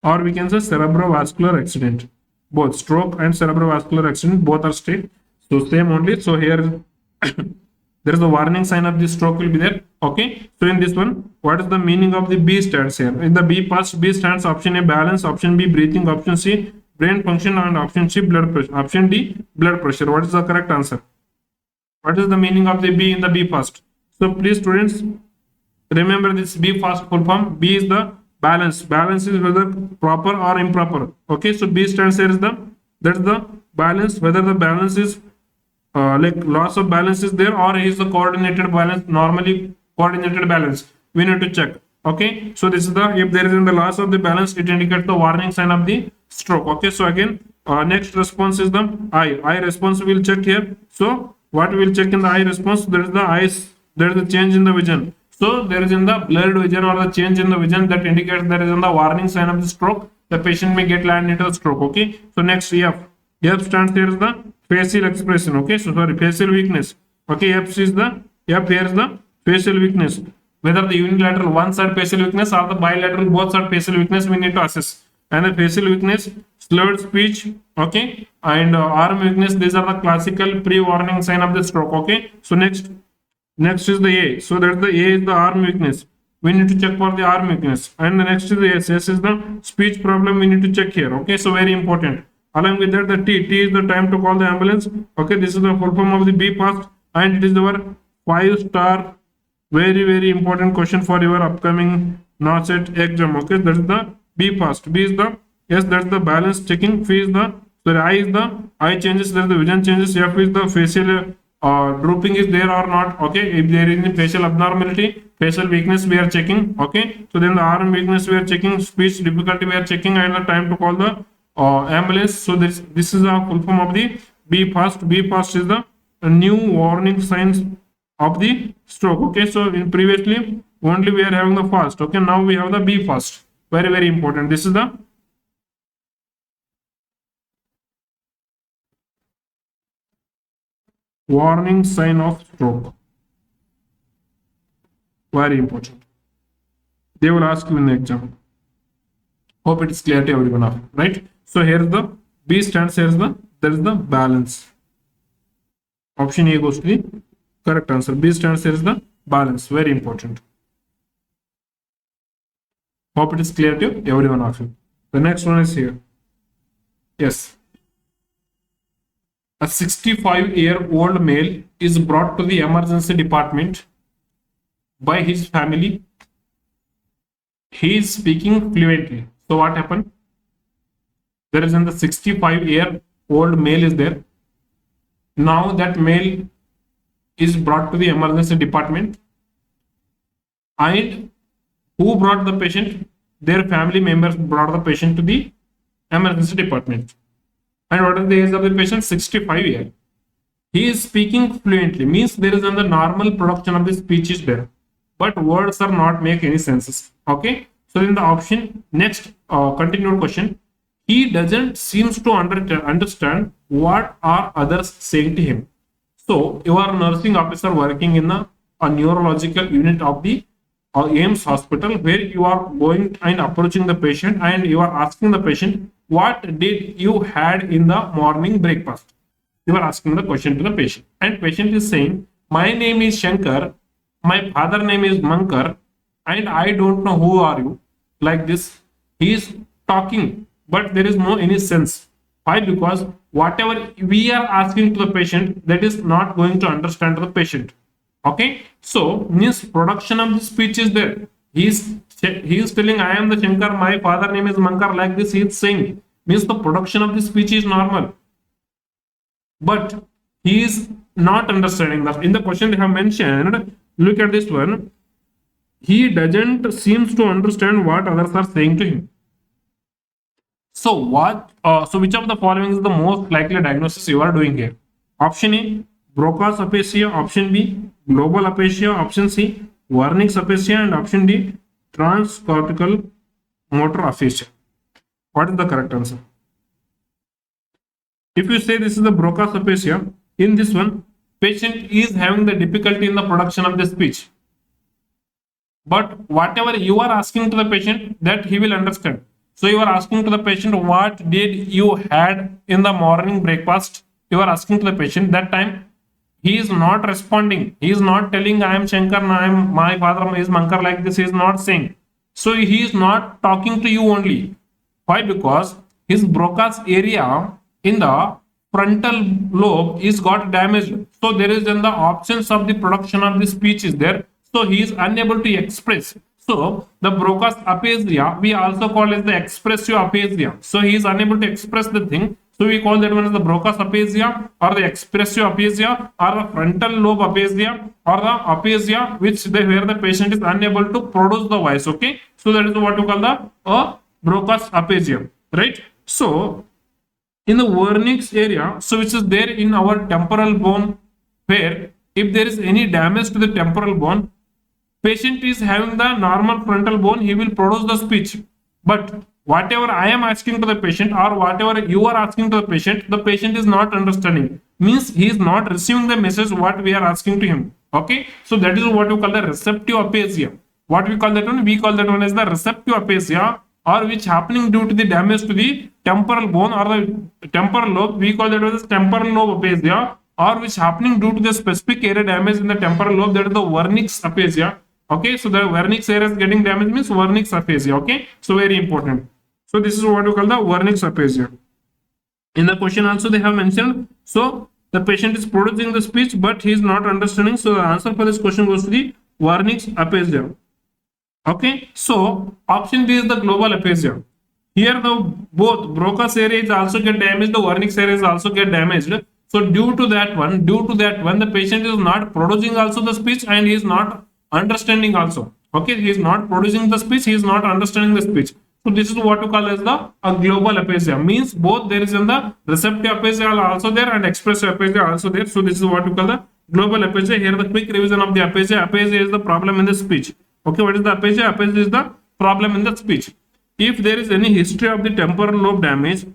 Or we can say cerebrovascular accident. Both stroke and cerebrovascular accident, both are state. So same only. So here there is the warning sign of the stroke will be there. Okay, so in this one, what is the meaning of the B stands here? In the B past, B stands option A balance, option B breathing, option C brain function, and option C blood pressure, option D blood pressure. What is the correct answer? What is the meaning of the B in the B fast? So please students, remember this B fast full form. B is the balance. Balance is whether proper or improper. Okay, so B stands here is that's the balance, whether the balance is like loss of balance is there, or is the coordinated balance, normally coordinated balance, we need to check. Okay, so this is the, if there is in the loss of the balance, it indicates the warning sign of the stroke. Okay, so again next response is the eye response we will check here. So what we will check in the eye response, there is the eyes, there is the change in the vision. So there is in the blurred vision or the change in the vision, that indicates there is in the warning sign of the stroke. The patient may get land into a stroke. Okay, so next F stands here is the facial expression. Okay, so sorry, facial weakness. Okay, F here is the facial weakness, whether the unilateral one side facial weakness or the bilateral both side facial weakness, we need to assess. And the facial weakness, slurred speech, okay, and arm weakness, these are the classical pre-warning sign of the stroke. Okay, so next is the A. So that's the A is the arm weakness, we need to check for the arm weakness. And the next is the S is the speech problem, we need to check here. Okay, so very important. Along with that, the T is the time to call the ambulance. Okay, this is the full form of the B fast, and it is our 5-star very important question for your upcoming Norcet exam. Okay, that's the B fast. B is the, yes, that's the balance checking. F is the, sorry, I is the eye changes, there the vision changes. F is the facial drooping is there or not. Okay, if there is any facial abnormality, facial weakness we are checking. Okay, so then the arm weakness we are checking, speech difficulty we are checking, and the time to call the ambulance. So this is the full form of the B fast. B fast is the new warning signs of the stroke. Okay, so in previously only we are having the fast. Okay, now we have the B fast. Very important. This is the warning sign of stroke. Very important. They will ask you in the exam. Hope it is clear to everyone of you, right? So here is the B stands, here is the, there is the balance. Option A goes to the correct answer. B stands here is the balance. Very important. Hope it is clear to everyone of you. The next one is here. Yes. A 65-year-old male is brought to the emergency department by his family. He is speaking fluently. So what happened? There is in the 65-year-old male is there. Now that male is brought to the emergency department, and who brought the patient? Their family members brought the patient to the emergency department. And what is the age of the patient? 65 years. He is speaking fluently, means there is the normal production of the speech is there, but words are not make any senses. Okay, so in the option next, continued question, he doesn't seems to understand what are others saying to him. So you are a nursing officer working in a neurological unit of the AIMS hospital, where you are going and approaching the patient and you are asking the patient, what did you had in the morning breakfast? You are asking the question to the patient, and patient is saying, my name is Shankar, my father name is Mankar, and I don't know who are you. Like this, he is talking, but there is no any sense. Why? Because whatever we are asking to the patient, that is not going to understand the patient. Okay, so means production of the speech is there. He is telling, I am the Shankar, my father name is Mankar. Like this, he is saying, means the production of the speech is normal, but he is not understanding that. In the question they have mentioned, look at this one. He doesn't seems to understand what others are saying to him. So what? So which of the following is the most likely diagnosis you are doing here? Option A, Broca's aphasia. Option B, global aphasia. Option C, Wernicke's aphasia, and option D, transcortical motor aphasia. What is the correct answer? If you say this is the Broca's aphasia, in this one, patient is having the difficulty in the production of the speech. But whatever you are asking to the patient, that he will understand. So you are asking to the patient, what did you had in the morning breakfast? You are asking to the patient. That time he is not responding. He is not telling, I am Shankar, my father is Mankar. Like this, he is not saying. So he is not talking to you only. Why? Because his Broca's area in the frontal lobe is got damaged. So there is in the options of the production of the speech is there. So he is unable to express. So the Broca's aphasia we also call as the expressive aphasia. So he is unable to express the thing. So we call that one as the Broca's aphasia, or the expressive aphasia, or the frontal lobe aphasia, or the aphasia where the patient is unable to produce the voice. Okay, so that is what we call the Broca's aphasia, right? So in the Wernicke's area, so which is there in our temporal bone, where if there is any damage to the temporal bone, patient is having the normal frontal bone, he will produce the speech. But whatever I am asking to the patient, or whatever you are asking to the patient is not understanding. Means he is not receiving the message what we are asking to him. Okay, so that is what we call the receptive aphasia. What we call that one? We call that one as the receptive aphasia, or which happening due to the damage to the temporal bone or the temporal lobe. We call that as temporal lobe aphasia, or which happening due to the specific area damage in the temporal lobe. That is the Wernicke's aphasia. Okay, so the Wernicke's area is getting damaged, means Wernicke's aphasia. Okay, so very important. So this is what we call the Wernicke's aphasia. In the question also they have mentioned, so the patient is producing the speech, but he is not understanding. So the answer for this question goes to the Wernicke's aphasia. Okay, so option B is the global aphasia. Here the both Broca's area is also get damaged, the Wernicke's area is also get damaged. So due to that one, the patient is not producing also the speech, and he is not understanding also. Okay, he is not producing the speech, he is not understanding the speech. So this is what we call as the global aphasia. Means both there is in the receptive aphasia also there and expressive aphasia also there. So this is what we call the global aphasia. Here the quick revision of the aphasia. Aphasia is the problem in the speech. Okay, what is the aphasia? Aphasia is the problem in the speech. If there is any history of the temporal lobe damage,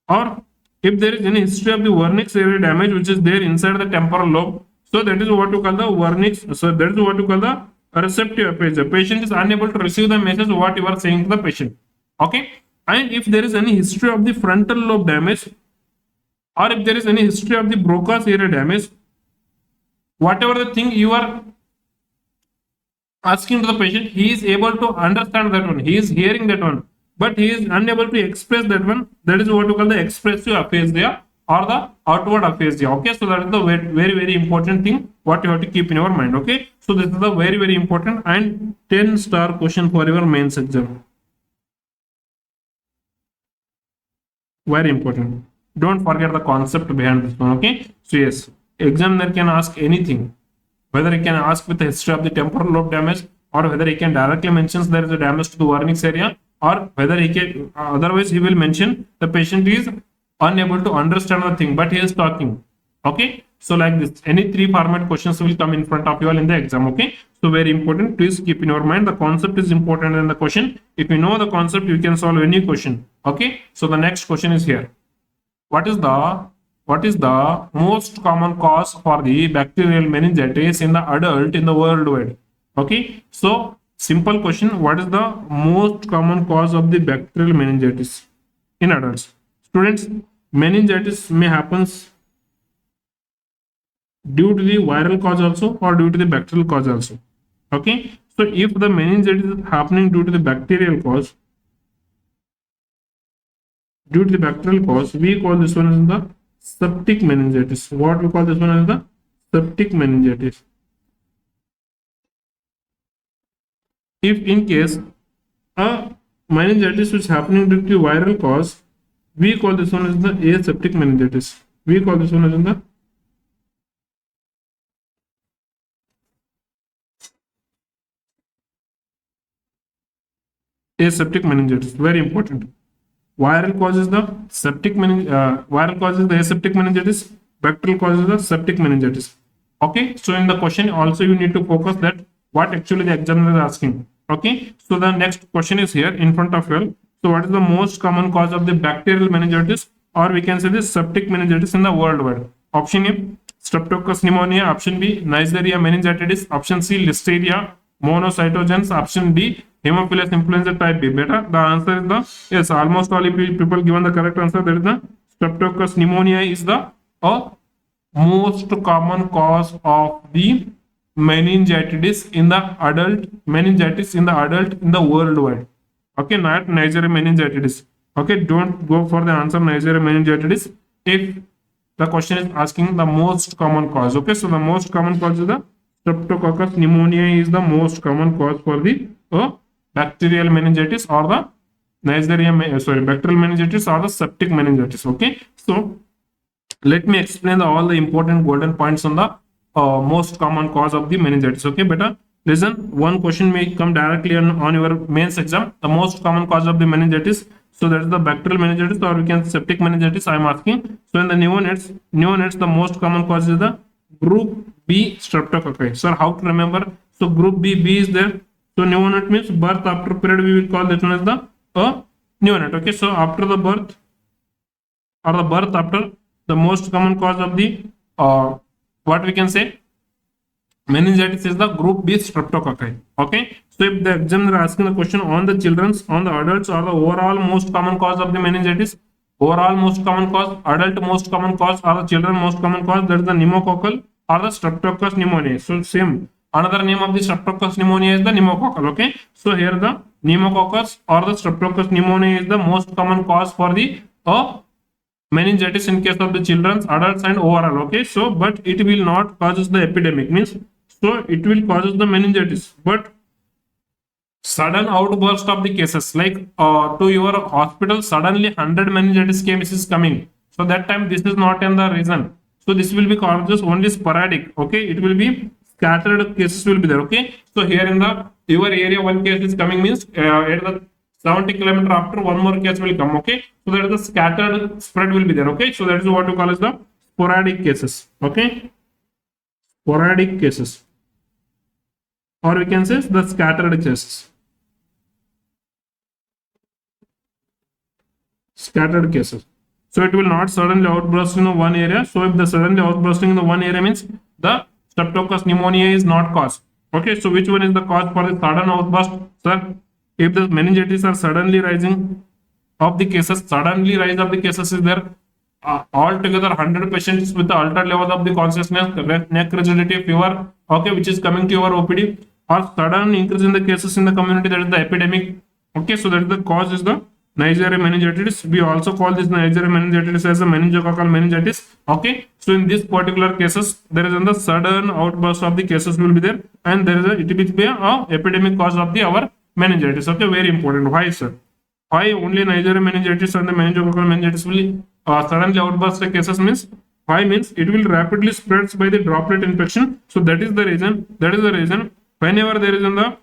or if there is any history of the Wernicke's area damage which is there inside the temporal lobe, so that is what we call the Wernicke's. So that is what we call the receptive aphasia. Patient is unable to receive the message what you are saying to the patient. Okay, and if there is any history of the frontal lobe damage, or if there is any history of the Broca's area damage, whatever the thing you are asking to the patient, he is able to understand that one, he is hearing that one, but he is unable to express that one. That is what we call the expressive aphasia or the outward aphasia. Okay, so that is the very important thing what you have to keep in your mind. Okay, so this is the very important and 10-star question for your mains exam. Very important. Don't forget the concept behind this one. Okay, so yes, examiner can ask anything, whether he can ask with the history of the temporal lobe damage, or whether he can directly mentions there is a damage to the vernix area, or whether he can otherwise he will mention the patient is unable to understand the thing but he is talking. Okay, so like this, any three format questions will come in front of you all in the exam. Okay, so very important, please keep in your mind the concept is important in the question. If you know the concept, you can solve any question. Okay, so the next question is here. What is the most common cause for the bacterial meningitis in the adult in the worldwide? Okay, so simple question, what is the most common cause of the bacterial meningitis in adults? Students, meningitis may happens due to the viral cause also or due to the bacterial cause also. Okay, so if the meningitis is happening due to the bacterial cause, we call this one as the septic meningitis. What we call this one as the septic meningitis. If in case a meningitis which is happening due to viral cause, we call this one as the aseptic meningitis. We call this one as the aseptic meningitis. Very important. Viral causes the viral causes the aseptic meningitis. Bacterial causes the septic meningitis. Okay, so in the question also you need to focus that what actually the examiner is asking. Okay, so the next question is here in front of you. So what is the most common cause of the bacterial meningitis, or we can say the septic meningitis in the worldwide? Option A, Streptococcus pneumonia. Option B, Neisseria meningitis. Option C, Listeria monocytogenes. Option D, Haemophilus influenza type B. Beta, the answer is the yes. Almost all people given the correct answer. That is the Streptococcus pneumonia is the most common cause of the meningitis in the adult in the worldwide. Okay, not Neisseria meningitis. Okay, don't go for the answer Neisseria meningitis if the question is asking the most common cause. Okay, so the most common cause is the Streptococcus pneumonia is the most common cause for the bacterial meningitis or the bacterial meningitis or the septic meningitis. Okay, so let me explain all the important golden points on the most common cause of the meningitis. Okay, better listen. One question may come directly on your mains exam. The most common cause of the meningitis. So that is the bacterial meningitis, or we can septic meningitis. I am asking. So in the neonates, the most common cause is the group B streptococci. Sir, how to remember? So group B is there. So neonate means birth after period. We will call that one as the neonate. Okay, so after the birth or the birth after, the most common cause of the what we can say meningitis is the group B streptococci. Okay, so if the examiner asking the question on the children's, on the adults, or the overall most common cause of the meningitis, overall most common cause, adult most common cause, or the children most common cause, that is the pneumococcal or the streptococcus pneumoniae. So same, another name of the streptococcus pneumoniae is the pneumococcal. Okay, so here the pneumococcus or the streptococcus pneumoniae is the most common cause for the meningitis in case of the children's, adults, and overall. Okay, so but it will not causes the epidemic, means so it will causes the meningitis, but sudden outburst of the cases, like to your hospital suddenly 100 meningitis cases coming, so that time this is not in the reason. So this will be causes only sporadic. Okay, it will be scattered cases will be there. Okay, so here in the your area one case is coming, means at the 70 kilometer after one more case will come. Okay, so that is the scattered spread will be there. Okay, so that is what we call as the sporadic cases. Okay, sporadic cases, or we can say the scattered cases. Scattered cases. So it will not suddenly outburst in one area. So if the suddenly outbursting in the one area means the streptococcus pneumonia is not cause. Okay, so which one is the cause for the sudden outburst? Sir, if the meningitis are suddenly rising of the cases, suddenly rise of the cases is there, altogether 100 patients with the altered level of the consciousness, neck rigidity, fever, okay, which is coming to your OPD, or sudden increase in the cases in the community, that is the epidemic. Okay, so that is the cause is the Neisseria meningitis. We also call this Neisseria meningitis as a meningococcal meningitis. Okay, so in this particular cases, there is the sudden outburst of the cases will be there, and there is it will be a epidemic cause of the our meningitis. Okay, very important. Why, sir? Why only Neisseria meningitis and the meningococcal meningitis will suddenly outburst the cases means? Why means it will rapidly spreads by the droplet infection. So that is the reason. That is the reason. Whenever there is in the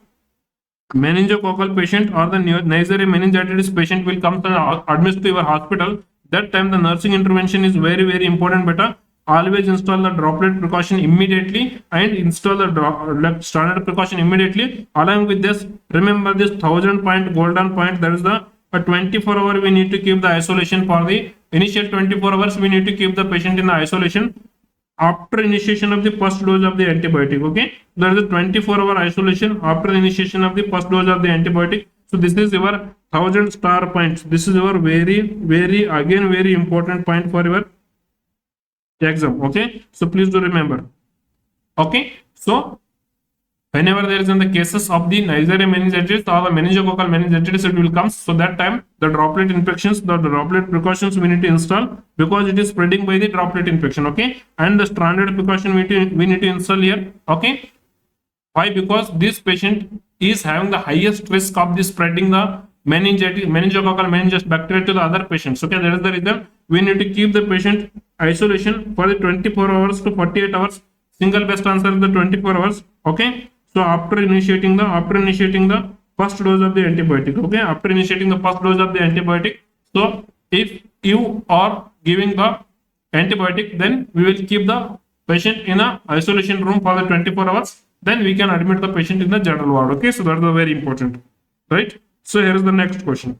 meningococcal patient or the Neisseria meningitis patient will come and admit to your hospital, that time the nursing intervention is very very important. Better always install the droplet precaution immediately and install the standard precaution immediately. Along with this, remember this 1000 point golden point, that is the 24 hour we need to keep the isolation. For the initial 24 hours we need to keep the patient in the isolation after initiation of the first dose of the antibiotic. Okay, there is a 24-hour isolation after the initiation of the first dose of the antibiotic. So this is your 1000 points. This is your very again very important point for your exam. Okay, so please do remember. Okay, so whenever there is in the cases of the Neisseria meningitis or the meningococcal meningitis, it will come. So that time the droplet infections, the droplet precautions we need to install, because it is spreading by the droplet infection. Okay, and the standard precaution we need to install here. Okay, why? Because this patient is having the highest risk of the spreading the meningococcal meningitis bacteria to the other patients. Okay, that is the reason we need to keep the patient isolation for the 24 hours to 48 hours. Single best answer is the 24 hours. Okay, so after initiating the first dose of the antibiotic. Okay, after initiating the first dose of the antibiotic. So if you are giving the antibiotic, then we will keep the patient in a isolation room for the 24 hours. Then we can admit the patient in the general ward. Okay, so that is very important, right? So here is the next question.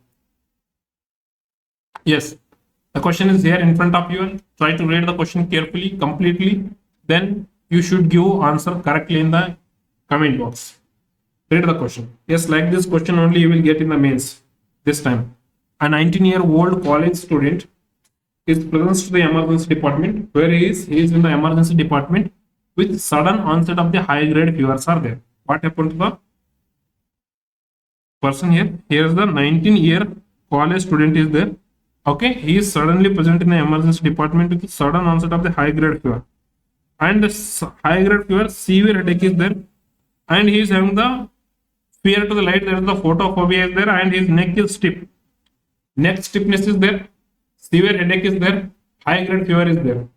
Yes, the question is here in front of you. Try to read the question carefully, completely. Then you should give answer correctly in the comment box. Read the question. Yes, like this question only you will get in the mains this time. A 19-year-old college student is present to the emergency department. Where he is? He is in the emergency department with sudden onset of the high-grade fevers are there. What happened to the person here? Here is the 19-year college student is there. Okay, he is suddenly present in the emergency department with sudden onset of the high-grade fever. And the high-grade fever, severe headache is there. And he is having the fear to the light. There is the photophobia is there, and his neck is stiff. Neck stiffness is there. Severe headache is there. High-grade fever is there.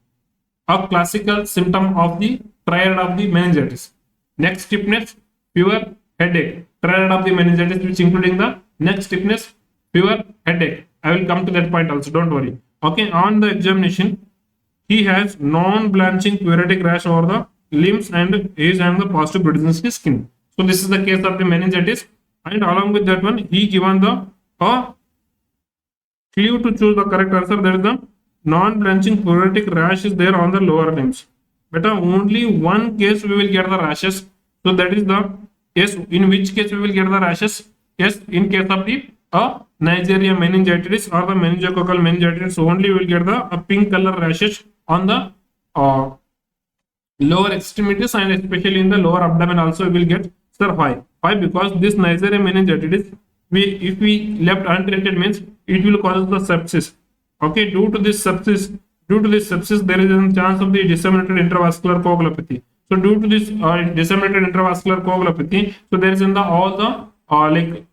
A classical symptom of the triad of the meningitis. Neck stiffness, fever, headache. Triad of the meningitis, which including the neck stiffness, fever, headache. I will come to that point also. Don't worry. Okay. On the examination, he has non-blanching pleuritic rash over the limbs and he is having the positive bruises in his skin. So this is the case of the meningitis. And along with that one, he given the clue to choose the correct answer. There is the non-blanching pleuritic rash is there on the lower limbs. But only one case we will get the rashes. So that is the yes. In which case we will get the rashes? Yes, in case of the Neisseria meningitis or the meningococcal meningitis, only we will get the pink color rashes on the lower extremities and especially in the lower abdomen also we will get. Sir, why? Why? Because this Neisseria meningitis, if we left untreated means it will cause the sepsis. Okay, due to this sepsis, there is a chance of the disseminated intravascular coagulopathy. So due to this disseminated intravascular coagulopathy, so there is in the all the like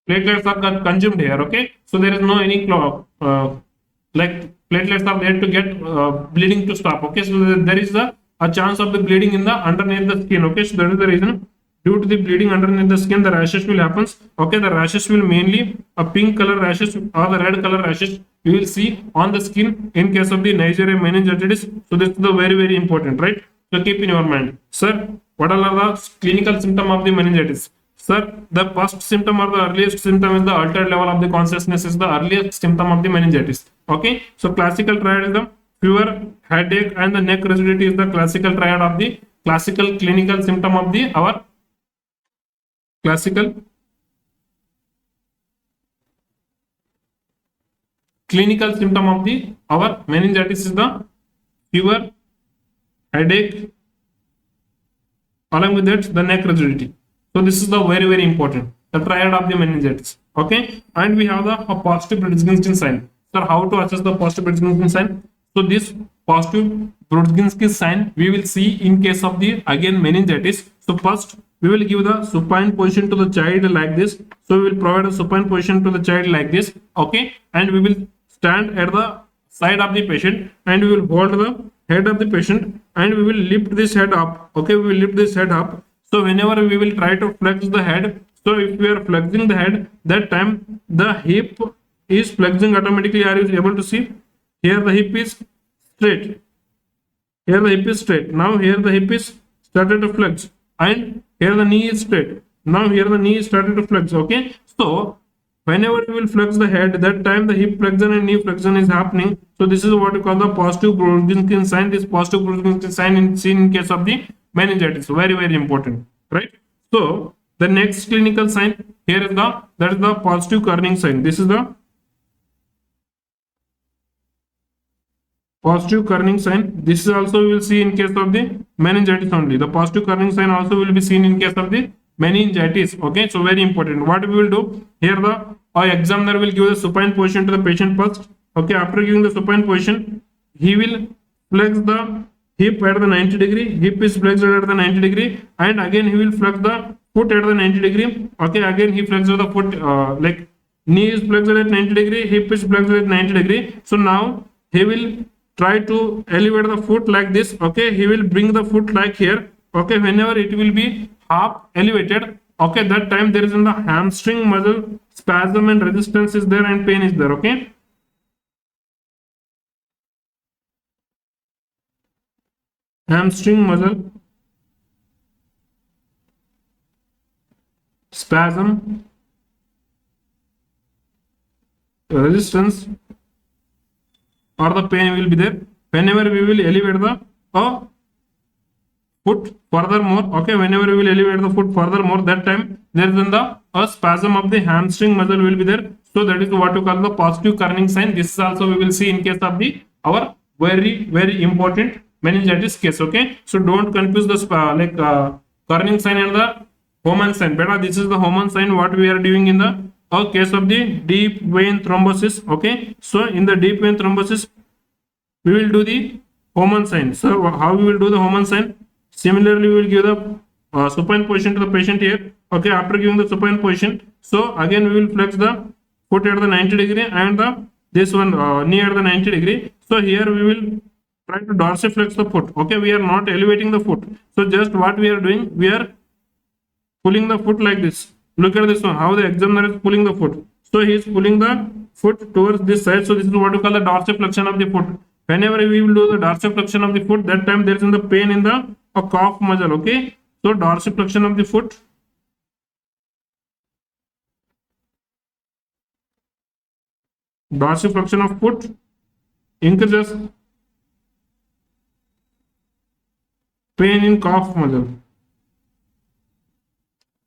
platelets are consumed here. Okay, so there is no any like platelets are there to get bleeding to stop. Okay, so there is a chance of the bleeding in the underneath the skin. Okay, so that is the reason. Due to the bleeding underneath the skin, the rashes will happen. Okay, the rashes will mainly a pink color rashes or the red color rashes you will see on the skin in case of the Neisseria meningitis. So this is the very important, right? So keep in your mind. Sir, what are the clinical symptom of the meningitis? Sir, the first symptom or the earliest symptom is the altered level of the consciousness is the earliest symptom of the meningitis. Okay, so classical triad is the fever, headache, and the neck rigidity is the classical triad of the classical clinical symptom of the our classical clinical symptom of the our meningitis is the fever, headache, along with that the neck rigidity. So this is the very important, the triad of the meningitis. Okay, and we have the positive Brudzinski sign. So how to assess the positive Brudzinski sign? So this positive Brudzinski sign we will see in case of the again meningitis. So first we will give the supine position to the child like this. So we will provide a supine position to the child like this. Okay, and we will stand at the side of the patient and we will hold the head of the patient and we will lift this head up. Okay, we will lift this head up. So whenever we will try to flex the head, so if we are flexing the head, that time the hip is flexing automatically. Are you able to see? Here the hip is straight. Here the hip is straight. Now here the hip is started to flex, and here the knee is straight. Now here the knee is started to flex. Okay, so whenever you will flex the head, that time the hip flexion and knee flexion is happening. So this is what we call the positive Brudzinski sign. This positive Brudzinski sign is seen in case of the meningitis. Very important, right? So the next clinical sign here is the positive kerning sign. This is the positive kerning sign. This is also we will see in case of the meningitis only. The positive kerning sign also will be seen in case of the meningitis. Okay, so very important. What we will do here, the examiner will give the supine position to the patient first. Okay, after giving the supine position, he will flex the hip at the 90 degree. Hip is flexed at the 90 degree, and again he will flex the foot at the 90 degree. Okay, again he flexes the foot, like knee is flexed at 90 degree, hip is flexed at 90 degree. So now he will try to elevate the foot like this. Okay, he will bring the foot like here. Okay, whenever it will be half elevated, okay, that time there is in the hamstring muscle spasm and resistance is there and pain is there. Okay, hamstring muscle spasm, resistance or the pain will be there whenever we will elevate the foot furthermore. Okay, whenever we will elevate the foot furthermore, that time there is in the spasm of the hamstring muscle will be there. So that is what you call the positive kerning sign. This is also we will see in case of the our very important meningitis case. Okay, so don't confuse the kerning sign and the Homan sign. Beta, this is the Homan sign what we are doing in the case of the deep vein thrombosis. Okay, so in the deep vein thrombosis we will do the Homan sign. So how we will do the Homan sign? Similarly, we will give the supine position to the patient here. Okay, after giving the supine position, so again we will flex the foot at the 90 degree and this one knee at the 90 degree. So here we will try to dorsiflex the foot. Okay, we are not elevating the foot. So just what we are doing, we are pulling the foot like this. Look at this one, how the examiner is pulling the foot. So he is pulling the foot towards this side. So this is what we call the dorsiflexion of the foot. Whenever we will do the dorsiflexion of the foot, that time there is in the pain in the calf muscle. Okay, so dorsiflexion of the foot, dorsiflexion of foot increases pain in calf muscle.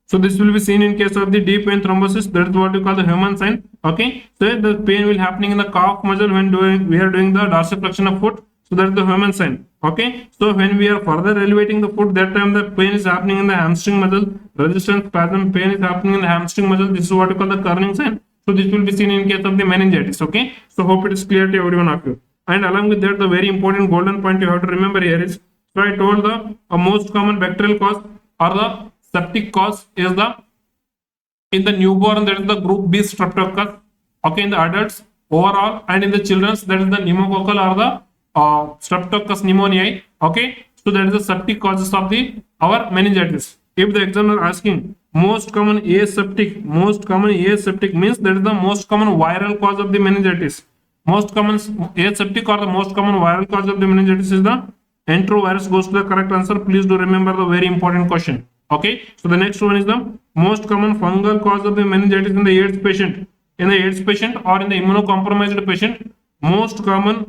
So this will be seen in case of the deep vein thrombosis. That is what we call the Homan sign. Okay, so the pain will happening in the calf muscle when we are doing the dorsiflexion of foot. So that is the Homan sign. Okay, so when we are further elevating the foot, that time the pain is happening in the hamstring muscle. Resistance spasm pain is happening in the hamstring muscle. This is what we call the kerning sign. So this will be seen in case of the meningitis. Okay, so hope it is clear to everyone of you. And along with that, the very important golden point you have to remember here is, so I told the most common bacterial cause or the septic cause is the in the newborn, that is the group B streptococcus. Okay, in the adults overall, and in the children that is the pneumococcal or the streptococcus pneumoniae. Okay, so that is the septic causes of the our meningitis. If the examiner asking most common aseptic means that is the most common viral cause of the meningitis. Most common aseptic or the most common viral cause of the meningitis is the enterovirus. Goes to the correct answer. Please do remember the very important question. Okay, so the next one is the most common fungal cause of the meningitis in the AIDS patient. In the AIDS patient or in the immunocompromised patient, most common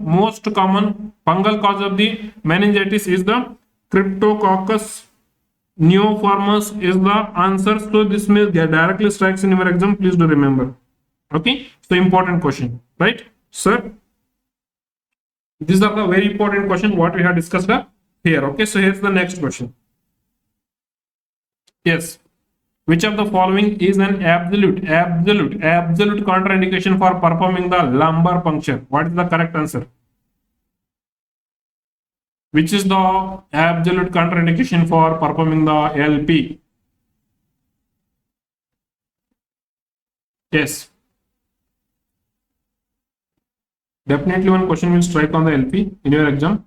fungal cause of the meningitis is the Cryptococcus neoformans is the answer. So this may directly strikes in your exam. Please do remember. Okay, so important question, right, sir? These are the very important question what we have discussed here. Okay, so here's the next question. Yes. Which of the following is an absolute contraindication for performing the lumbar puncture? What is the correct answer? Which is the absolute contraindication for performing the LP? Yes. Definitely one question will strike on the LP in your exam.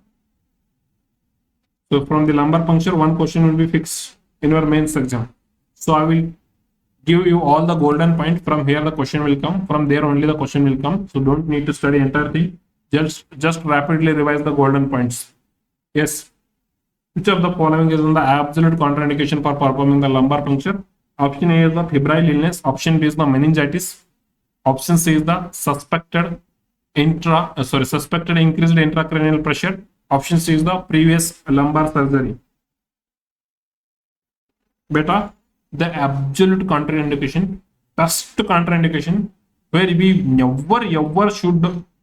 So from the lumbar puncture, one question will be fixed in your mains exam. So I will give you all the golden point. From here the question will come. From there only the question will come. So don't need to study entire thing. Just rapidly revise the golden points. Yes. Which of the following is on the absolute contraindication for performing the lumbar puncture? Option A is the febrile illness. Option B is the meningitis. Option C is the suspected increased intracranial pressure. Option C is the previous lumbar surgery. Beta, the absolute contraindication, best contraindication, where we never should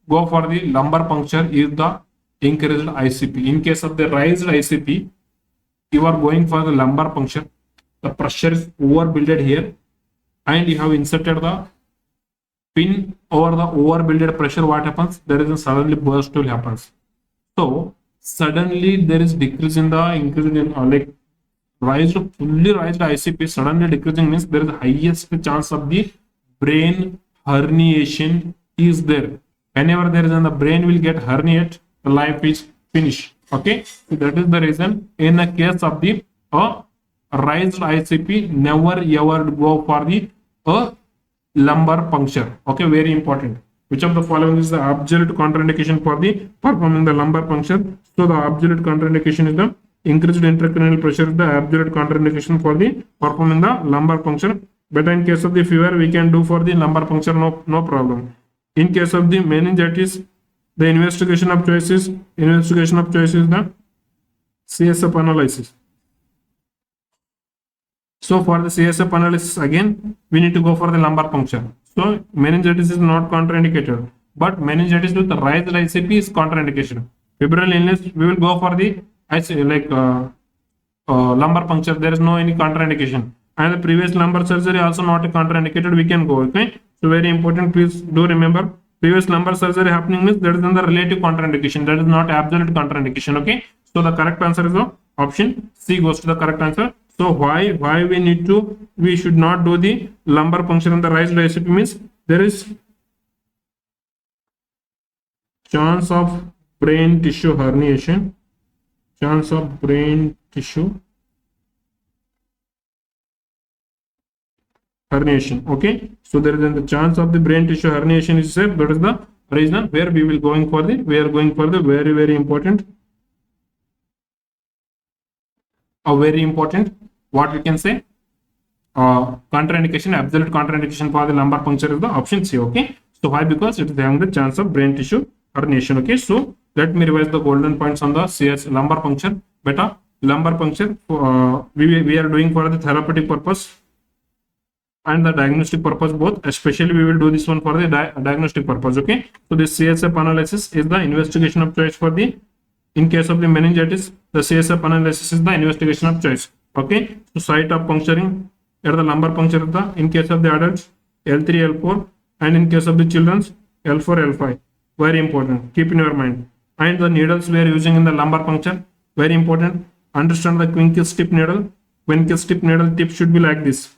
go for the lumbar puncture is the increased ICP. In case of the raised ICP, you are going for the lumbar puncture. The pressure is overbuilded here, and you have inserted the pin over the overbuilded pressure. What happens? There is a suddenly burst will happens. So suddenly there is decrease in the increase in fully raised ICP. Suddenly decreasing means there is highest chance of the brain herniation is there. Whenever there is the brain will get herniate, the life is finished. Okay, so that is the reason in the case of the raised ICP, never ever go for the lumbar puncture. Okay, very important. Which of the following is the absolute contraindication for the performing the lumbar puncture? So the absolute contraindication is the increased intracranial pressure is the absolute contraindication for the performing the lumbar puncture. But in case of the fever, we can do for the lumbar puncture, no problem. In case of the meningitis, the investigation of choice is the CSF analysis. So for the CSF analysis, again, we need to go for the lumbar puncture. So meningitis is not contraindicated, but meningitis with the raised ICP is contraindication. Febrile illness, we will go for the lumbar puncture. There is no any contraindication, and the previous lumbar surgery also not contraindicated. We can go. Okay, so very important. Please do remember, previous lumbar surgery happening means that is in the relative contraindication. That is not absolute contraindication. Okay, so the correct answer is the option C goes to the correct answer. So why we should not do the lumbar puncture in the raised ICP means there is chance of brain tissue herniation. Chance of brain tissue herniation. Okay, so there is the chance of the brain tissue herniation is said. That is the reason where we are going for the very important. Very important, what we can say, contraindication, absolute contraindication for the lumbar puncture is the option C. Okay, so why? Because it is having the chance of brain tissue herniation. Okay, so let me revise the golden points on the CS lumbar puncture. Beta, lumbar puncture we are doing for the therapeutic purpose and the diagnostic purpose both. Especially we will do this one for the diagnostic purpose. Okay, so this CSF analysis is the investigation of choice for the, in case of the meningitis, the CSF analysis is the investigation of choice. Okay, so site of puncturing at the lumbar puncture is the, in case of the adults, L3, L4, and in case of the children's, L4, L5. Very important, keep in your mind. And the needles we are using in the lumbar puncture, very important. Understand the Quincke's tip needle. Quincke's tip needle tip should be like this.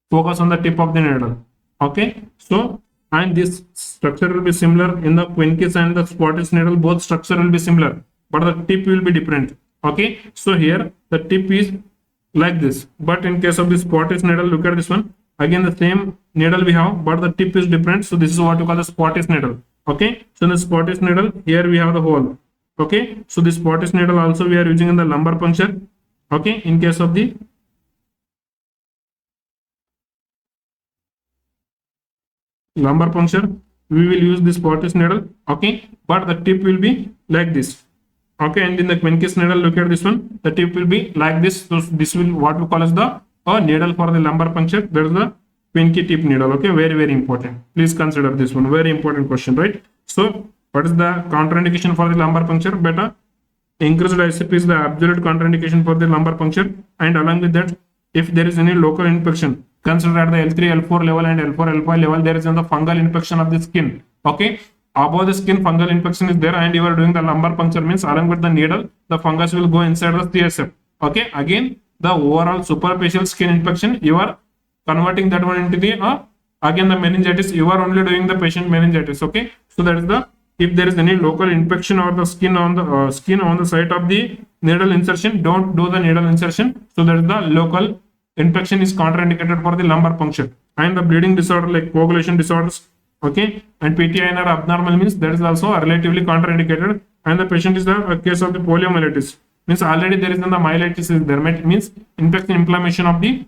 Focus on the tip of the needle. Okay, so and this structure will be similar in the Quincke's and the Scottish needle. Both structure will be similar, but the tip will be different. Okay, so here the tip is like this, but in case of the Scottish needle, look at this one. Again, the same needle we have, but the tip is different. So this is what you call the Scottish needle. Okay, so in the Scottish needle, here we have the hole. Okay, so this Scottish needle also we are using in the lumbar puncture. Okay, in case of the lumbar puncture, we will use this Scottish needle. Okay, but the tip will be like this. Okay, and in the Quincke's needle, look at this one. The tip will be like this. So this will what we call as the needle for the lumbar puncture. There is the Quincke tip needle. Okay, very important. Please consider this one. Very important question, right? So What is the contraindication for the lumbar puncture? Beta, increased ICP is the absolute contraindication for the lumbar puncture, and along with that, if there is any local infection, consider at the L3, L4 level and L4, L5 level, there is the fungal infection of the skin. Okay, above the skin, fungal infection is there, and you are doing the lumbar puncture, means along with the needle, the fungus will go inside the CSF. Okay, again, the overall superficial skin infection, you are converting that one into the again the meningitis. You are only doing the patient meningitis. Okay, so that is the, if there is any local infection or the skin on the site of the needle insertion, don't do the needle insertion. So that is the local infection is contraindicated for the lumbar puncture. And the bleeding disorder like coagulation disorders, okay, and PTINR abnormal, means that is also relatively contraindicated. And the patient is the case of the poliomyelitis, means already there is the myelitis is there, means infection, inflammation of the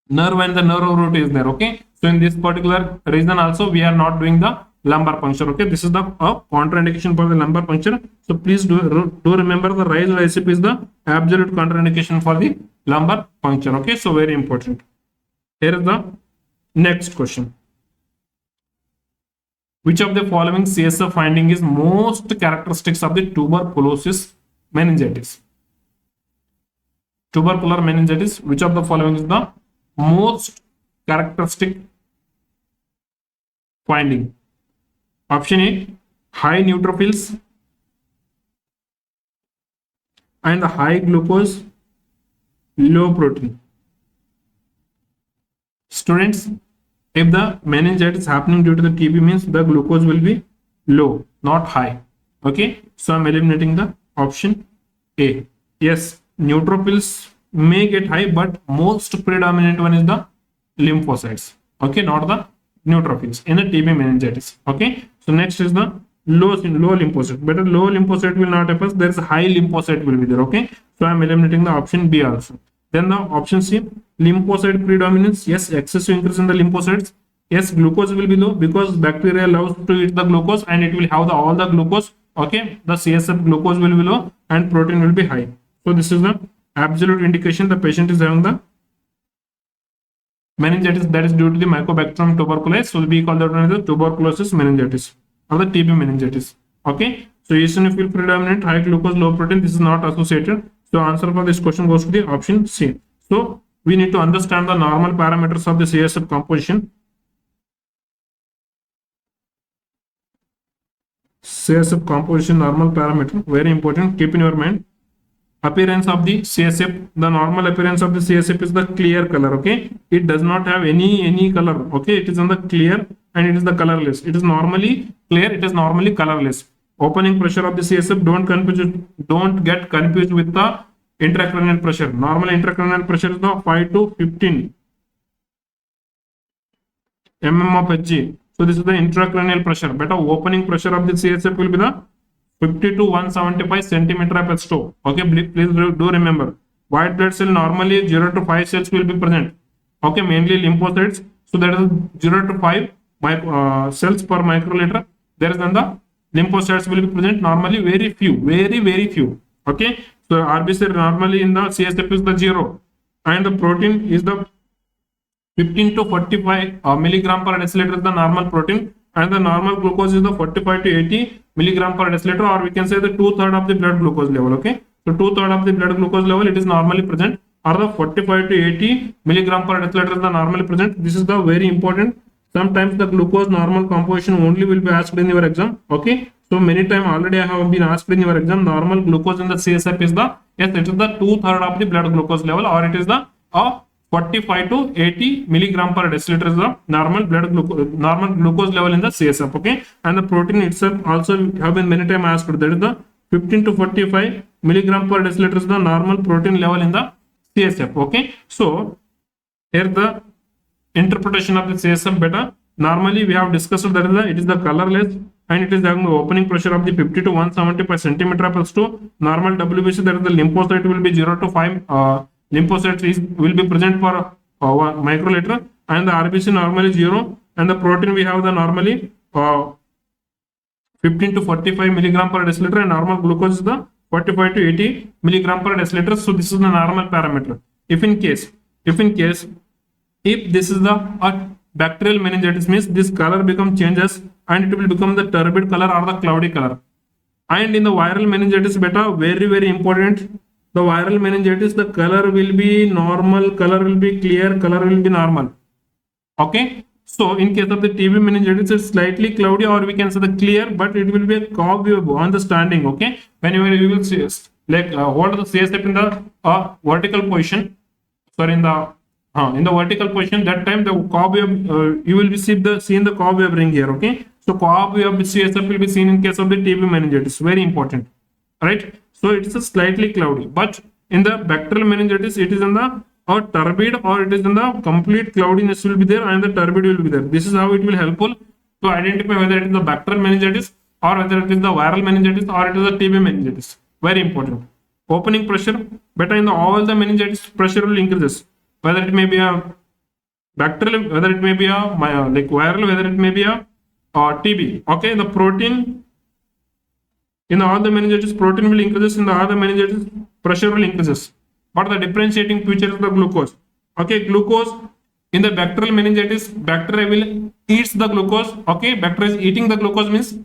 nerve, and the nerve root is there. Okay, so in this particular reason also we are not doing the lumbar puncture. Okay, this is the contraindication for the lumbar puncture. So please do remember the raised ICP is the absolute contraindication for the lumbar puncture. Okay, so very important. Here is the next question. Which of the following CSF finding is most characteristics of the tuberculosis meningitis? Tubercular meningitis, which of the following is the most characteristic finding? Option A, high neutrophils and high glucose, low protein. Students, if the meningitis is happening due to the TB, means the glucose will be low, not high. Okay, so I'm eliminating the option A. Yes, neutrophils may get high, but most predominant one is the lymphocytes. Okay, not the neutrophils in the TB meningitis. Okay, so next is the low lymphocyte. But low lymphocyte will not happen. There is a high lymphocyte will be there. Okay, so I'm eliminating the option B also. Then the option C, lymphocyte predominance. Yes, excessive increase in the lymphocytes. Yes, glucose will be low because bacteria loves to eat the glucose and it will have all the glucose. Okay, the CSF glucose will be low and protein will be high. So this is the absolute indication the patient is having the meningitis that is due to the Mycobacterium tuberculosis. So we call that one as the tuberculosis meningitis or the TB meningitis. Okay, so eosinophil predominant, high glucose, low protein, this is not associated. So answer for this question goes to the option C. So we need to understand the normal parameters of the CSF composition. CSF composition normal parameter, very important, keep in your mind. Appearance of the CSF, the normal appearance of the CSF is the clear color. Okay, it does not have any color. Okay, it is on the clear and it is the colorless. It is normally clear, it is normally colorless. Opening pressure of the CSF, don't get confused with the intracranial pressure. Normal intracranial pressure is the 5 to 15 mm of Hg. So this is the intracranial pressure. But opening pressure of the CSF will be the 50 to 175 centimeter per stove. Okay, please do remember. White blood cell normally 0 to 5 cells will be present. Okay, mainly lymphocytes. So that is 0 to 5 cells per microliter. There is then the lymphocytes will be present normally very few. Okay, so RBC normally in the CSF is the 0 and the protein is the 15 to 45 milligram per deciliter is the normal protein, and the normal glucose is the 45 to 80 milligram per deciliter, or we can say the 2/3 of the blood glucose level. Okay, so 2/3 of the blood glucose level it is normally present, or the 45 to 80 milligram per deciliter is the normally present. This is the very important. Sometimes the glucose normal composition only will be asked in your exam. Okay, so many times already I have been asked in your exam. Normal glucose in the CSF is the, yes, it is the 2/3 of the blood glucose level, or it is the 45 to 80 milligram per deciliter is the normal glucose level in the CSF. Okay, and the protein itself also have been many times asked. That is the 15 to 45 milligram per deciliter is the normal protein level in the CSF. Okay, so here the interpretation of the CSF beta. Normally we have discussed that it is the colorless and it is having the opening pressure of the 50 to 175 centimeter per stove. Normal WBC, that is the lymphocyte will be 0 to 5 lymphocytes will be present for 1 microliter, and the RBC normally 0, and the protein we have the normally 15 to 45 milligram per deciliter, and normal glucose is the 45 to 80 milligram per deciliter. So this is the normal parameter. If in case if this is the bacterial meningitis means this color become changes and it will become the turbid color or the cloudy color. And in the viral meningitis, beta, very important. The viral meningitis, the color will be normal, color will be clear, color will be normal. Okay. So in case of the TB meningitis, it's slightly cloudy or we can say the clear, but it will be a cobweb on the standing. Okay. Whenever you will see like hold the CSF in the vertical position, sorry, in the vertical position, that time the cobweb you will be seen the cobweb ring here. Okay. So cobweb CSF will be seen in case of the TB meningitis. Very important, right? So it's a slightly cloudy, but in the bacterial meningitis, it is in the turbid or it is in the complete cloudiness will be there and the turbid will be there. This is how it will helpful to identify whether it is the bacterial meningitis or whether it is the viral meningitis or it is the TB meningitis. Very important. Opening pressure, better in the all the meningitis pressure will increases. Whether it may be a bacterial, whether it may be a like viral, whether it may be a TB. Okay, the protein in all the meningitis protein will increases, in the other meningitis pressure will increases. But the differentiating feature is the glucose. Okay, glucose in the bacterial meningitis, bacteria will eats the glucose. Okay, bacteria is eating the glucose means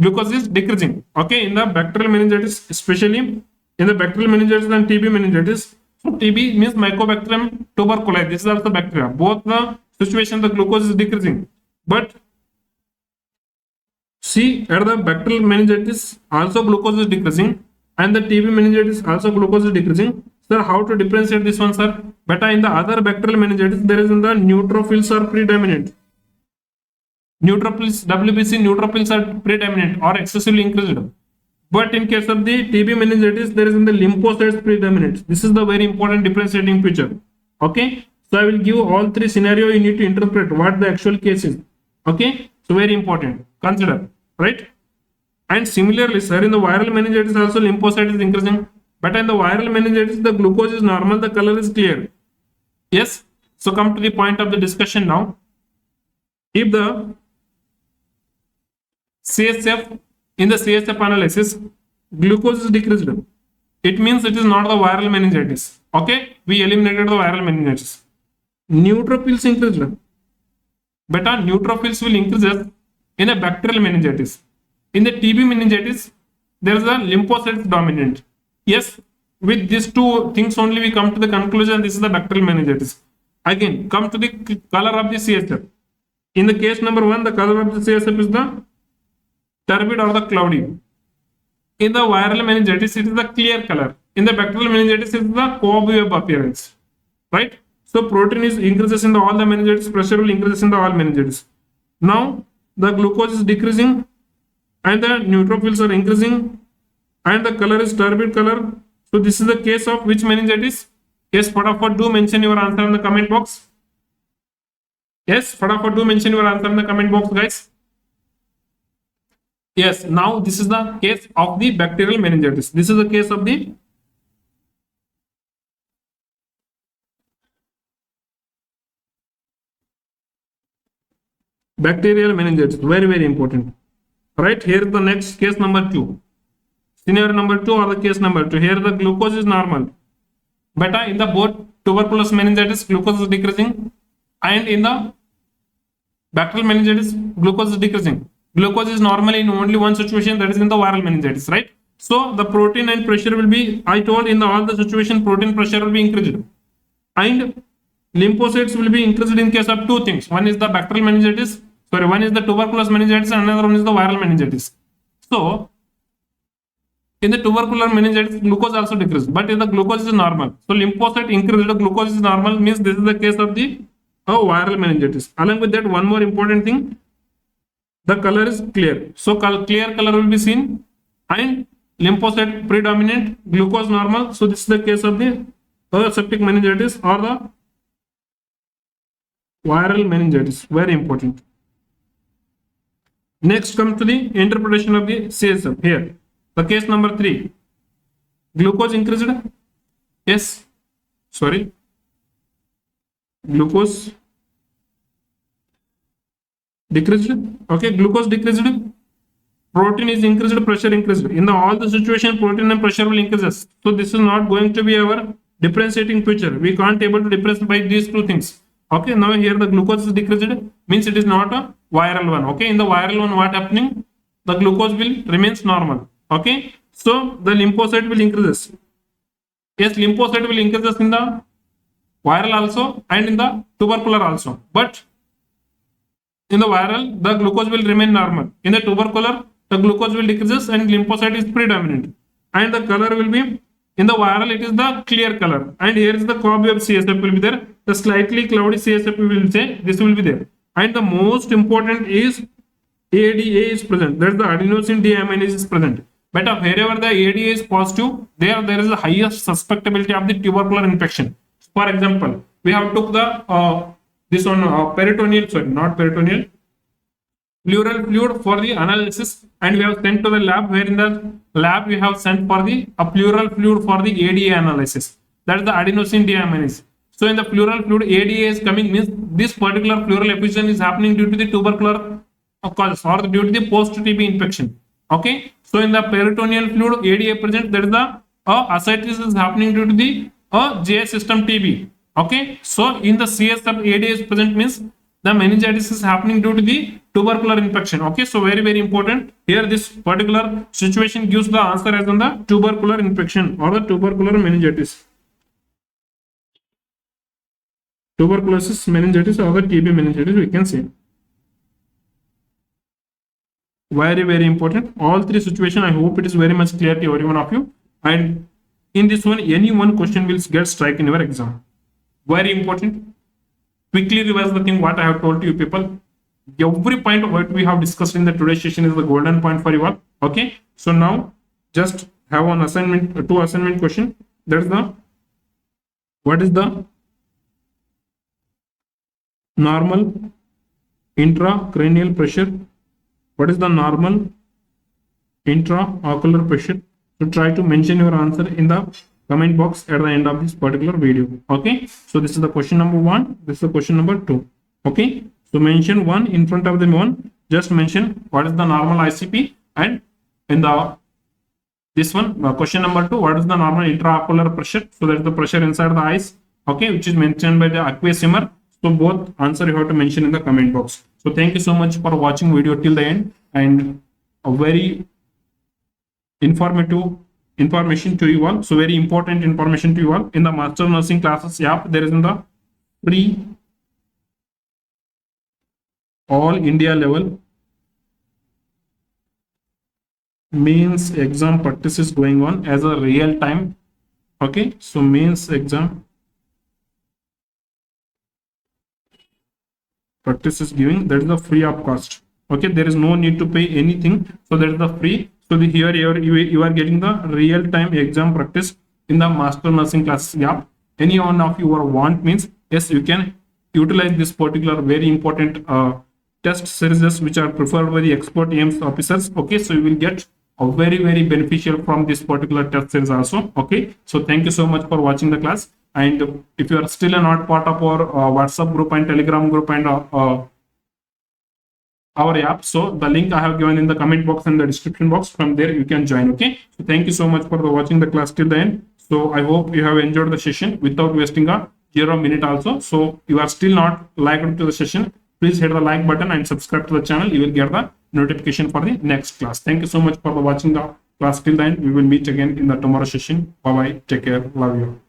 glucose is decreasing. Okay, in the bacterial meningitis, especially in the bacterial meningitis and TB meningitis. So TB means Mycobacterium tuberculosis. This is also bacteria. Both the situation the glucose is decreasing, but see at the bacterial meningitis also glucose is decreasing and the TB meningitis also glucose is decreasing. Sir, how to differentiate this one, sir? Better in the other bacterial meningitis, there is in the neutrophils are predominant. Neutrophils, WBC neutrophils are predominant or excessively increased. But in case of the TB meningitis, there is in the lymphocytes predominant. This is the very important differentiating feature. Okay. So I will give all three scenario. You need to interpret what the actual case is. Okay. So very important. Consider, right? And similarly, sir, in the viral meningitis also lymphocyte is increasing. But in the viral meningitis, the glucose is normal, the color is clear. Yes. So come to the point of the discussion now. If the CSF, in the CSF analysis, glucose is decreased, it means it is not the viral meningitis. Okay. We eliminated the viral meningitis. Neutrophils increased. But neutrophils will increase in a bacterial meningitis. In the TB meningitis, there is a lymphocytes dominant. Yes, with these two things only we come to the conclusion this is the bacterial meningitis. Again, come to the color of the CSF. In the case number 1, the color of the CSF is the turbid or the cloudy. In the viral meningitis, it is the clear color. In the bacterial meningitis, it is the cobweb appearance. Right? So protein is increases in the all the meningitis, pressure will increases in the all meningitis. Now the glucose is decreasing and the neutrophils are increasing and the color is turbid color. So this is the case of which meningitis? Yes, Fadafat, do mention your answer in the comment box. Yes, Fadafat, do mention your answer in the comment box, guys. Yes, now this is the case of the bacterial meningitis. This is the case of the bacterial meningitis. Very important. Right, here is the next case number 2. Scenario number 2 or the case number 2. Here the glucose is normal. But in the both tuberculosis meningitis, glucose is decreasing. And in the bacterial meningitis, glucose is decreasing. Glucose is normal in only one situation, that is in the viral meningitis, right? So the protein and pressure will be, I told in all the situation, protein pressure will be increased. And lymphocytes will be increased in case of two things. One is the bacterial meningitis, one is the tuberculosis meningitis, and another one is the viral meningitis. So in the tubercular meningitis, glucose also decreased, but in the glucose is normal. So lymphocyte increased, the glucose is normal, means this is the case of the viral meningitis. Along with that, one more important thing, the color is clear. So clear color will be seen and lymphocyte predominant, glucose normal. So this is the case of the septic meningitis or the viral meningitis. Very important. Next, come to the interpretation of the CSF. Here, the case number 3. Glucose increased. Yes. Sorry. Glucose decreased. Okay, glucose decreased. Protein is increased, pressure increased. In all the situation, protein and pressure will increase. So this is not going to be our differentiating feature. We can't able to differentiate by these two things. Okay, now here the glucose is decreased, means it is not a viral one. Okay, in the viral one, what happening? The glucose will remains normal. Okay, so the lymphocyte will increases. Yes, lymphocyte will increases in the viral also and in the tubercular also. But in the viral, the glucose will remain normal. In the tubercular, the glucose will decreases and lymphocyte is predominant. And the color will be, in the viral, it is the clear color. And here is the cobweb CSF will be there. The slightly cloudy CSF will say this will be there. And the most important is ADA is present. That is the adenosine deaminase is present. But wherever the ADA is positive, there is the highest susceptibility of the tubercular infection. For example, we have took the this one peritoneal, sorry, not peritoneal, pleural fluid for the analysis, and we have sent to the lab, where in the lab we have sent for the pleural fluid for the ADA analysis. That is the adenosine deaminase. So in the pleural fluid, ADA is coming, means this particular pleural effusion is happening due to the tubercular causes or due to the post-TB infection. Okay, so in the peritoneal fluid, ADA present, that is the ascites is happening due to the GI system TB. Okay, so in the CSF, ADA is present, means the meningitis is happening due to the tubercular infection. Okay, so very, very important. Here this particular situation gives the answer as on the tubercular infection or the tubercular meningitis. Tuberculosis meningitis or the TB meningitis, we can say. Very, very important. All three situations, I hope it is very much clear to every one of you. And in this one, any one question will get strike in your exam. Very important. Quickly revise the thing what I have told to you people. Every point what we have discussed in the today's session is the golden point for you all. Okay, so now just have one assignment, two assignment question. That's the, what is the normal intracranial pressure? What is the normal intraocular pressure? So try to mention your answer in the comment box at the end of this particular video. Okay, so this is the question number 1, this is the question number 2. Okay, so mention one in front of the one, just mention what is the normal ICP, and in the this one question number 2, what is the normal intraocular pressure? So that is the pressure inside the eyes, okay, which is mentioned by the aqueous humor. So both answer you have to mention in the comment box. So thank you so much for watching video till the end, and a very informative information to you all. So very important information to you all. In the master nursing classes app, there is in the free all India level mains exam practice is going on as a real time. Okay, so mains exam practice is giving, that is the free of cost. Okay, there is no need to pay anything, so that is the free. So the here you are getting the real time exam practice in the master nursing classes app. Any one of you want, means yes, you can utilize this particular very important test series which are preferred by the expert AIMS officers. Okay, so you will get a very, very beneficial from this particular test series also. Okay, so thank you so much for watching the class. And if you are still not part of our WhatsApp group and Telegram group and our app, so the link I have given in the comment box and the description box, from there you can join. Okay, so thank you so much for watching the class till the end. So I hope you have enjoyed the session without wasting a 0 minute also. So you are still not liked to the session, please hit the like button and subscribe to the channel. You will get the notification for the next class. Thank you so much for watching the class till the end. We will meet again in the tomorrow session. Bye bye, take care, love you.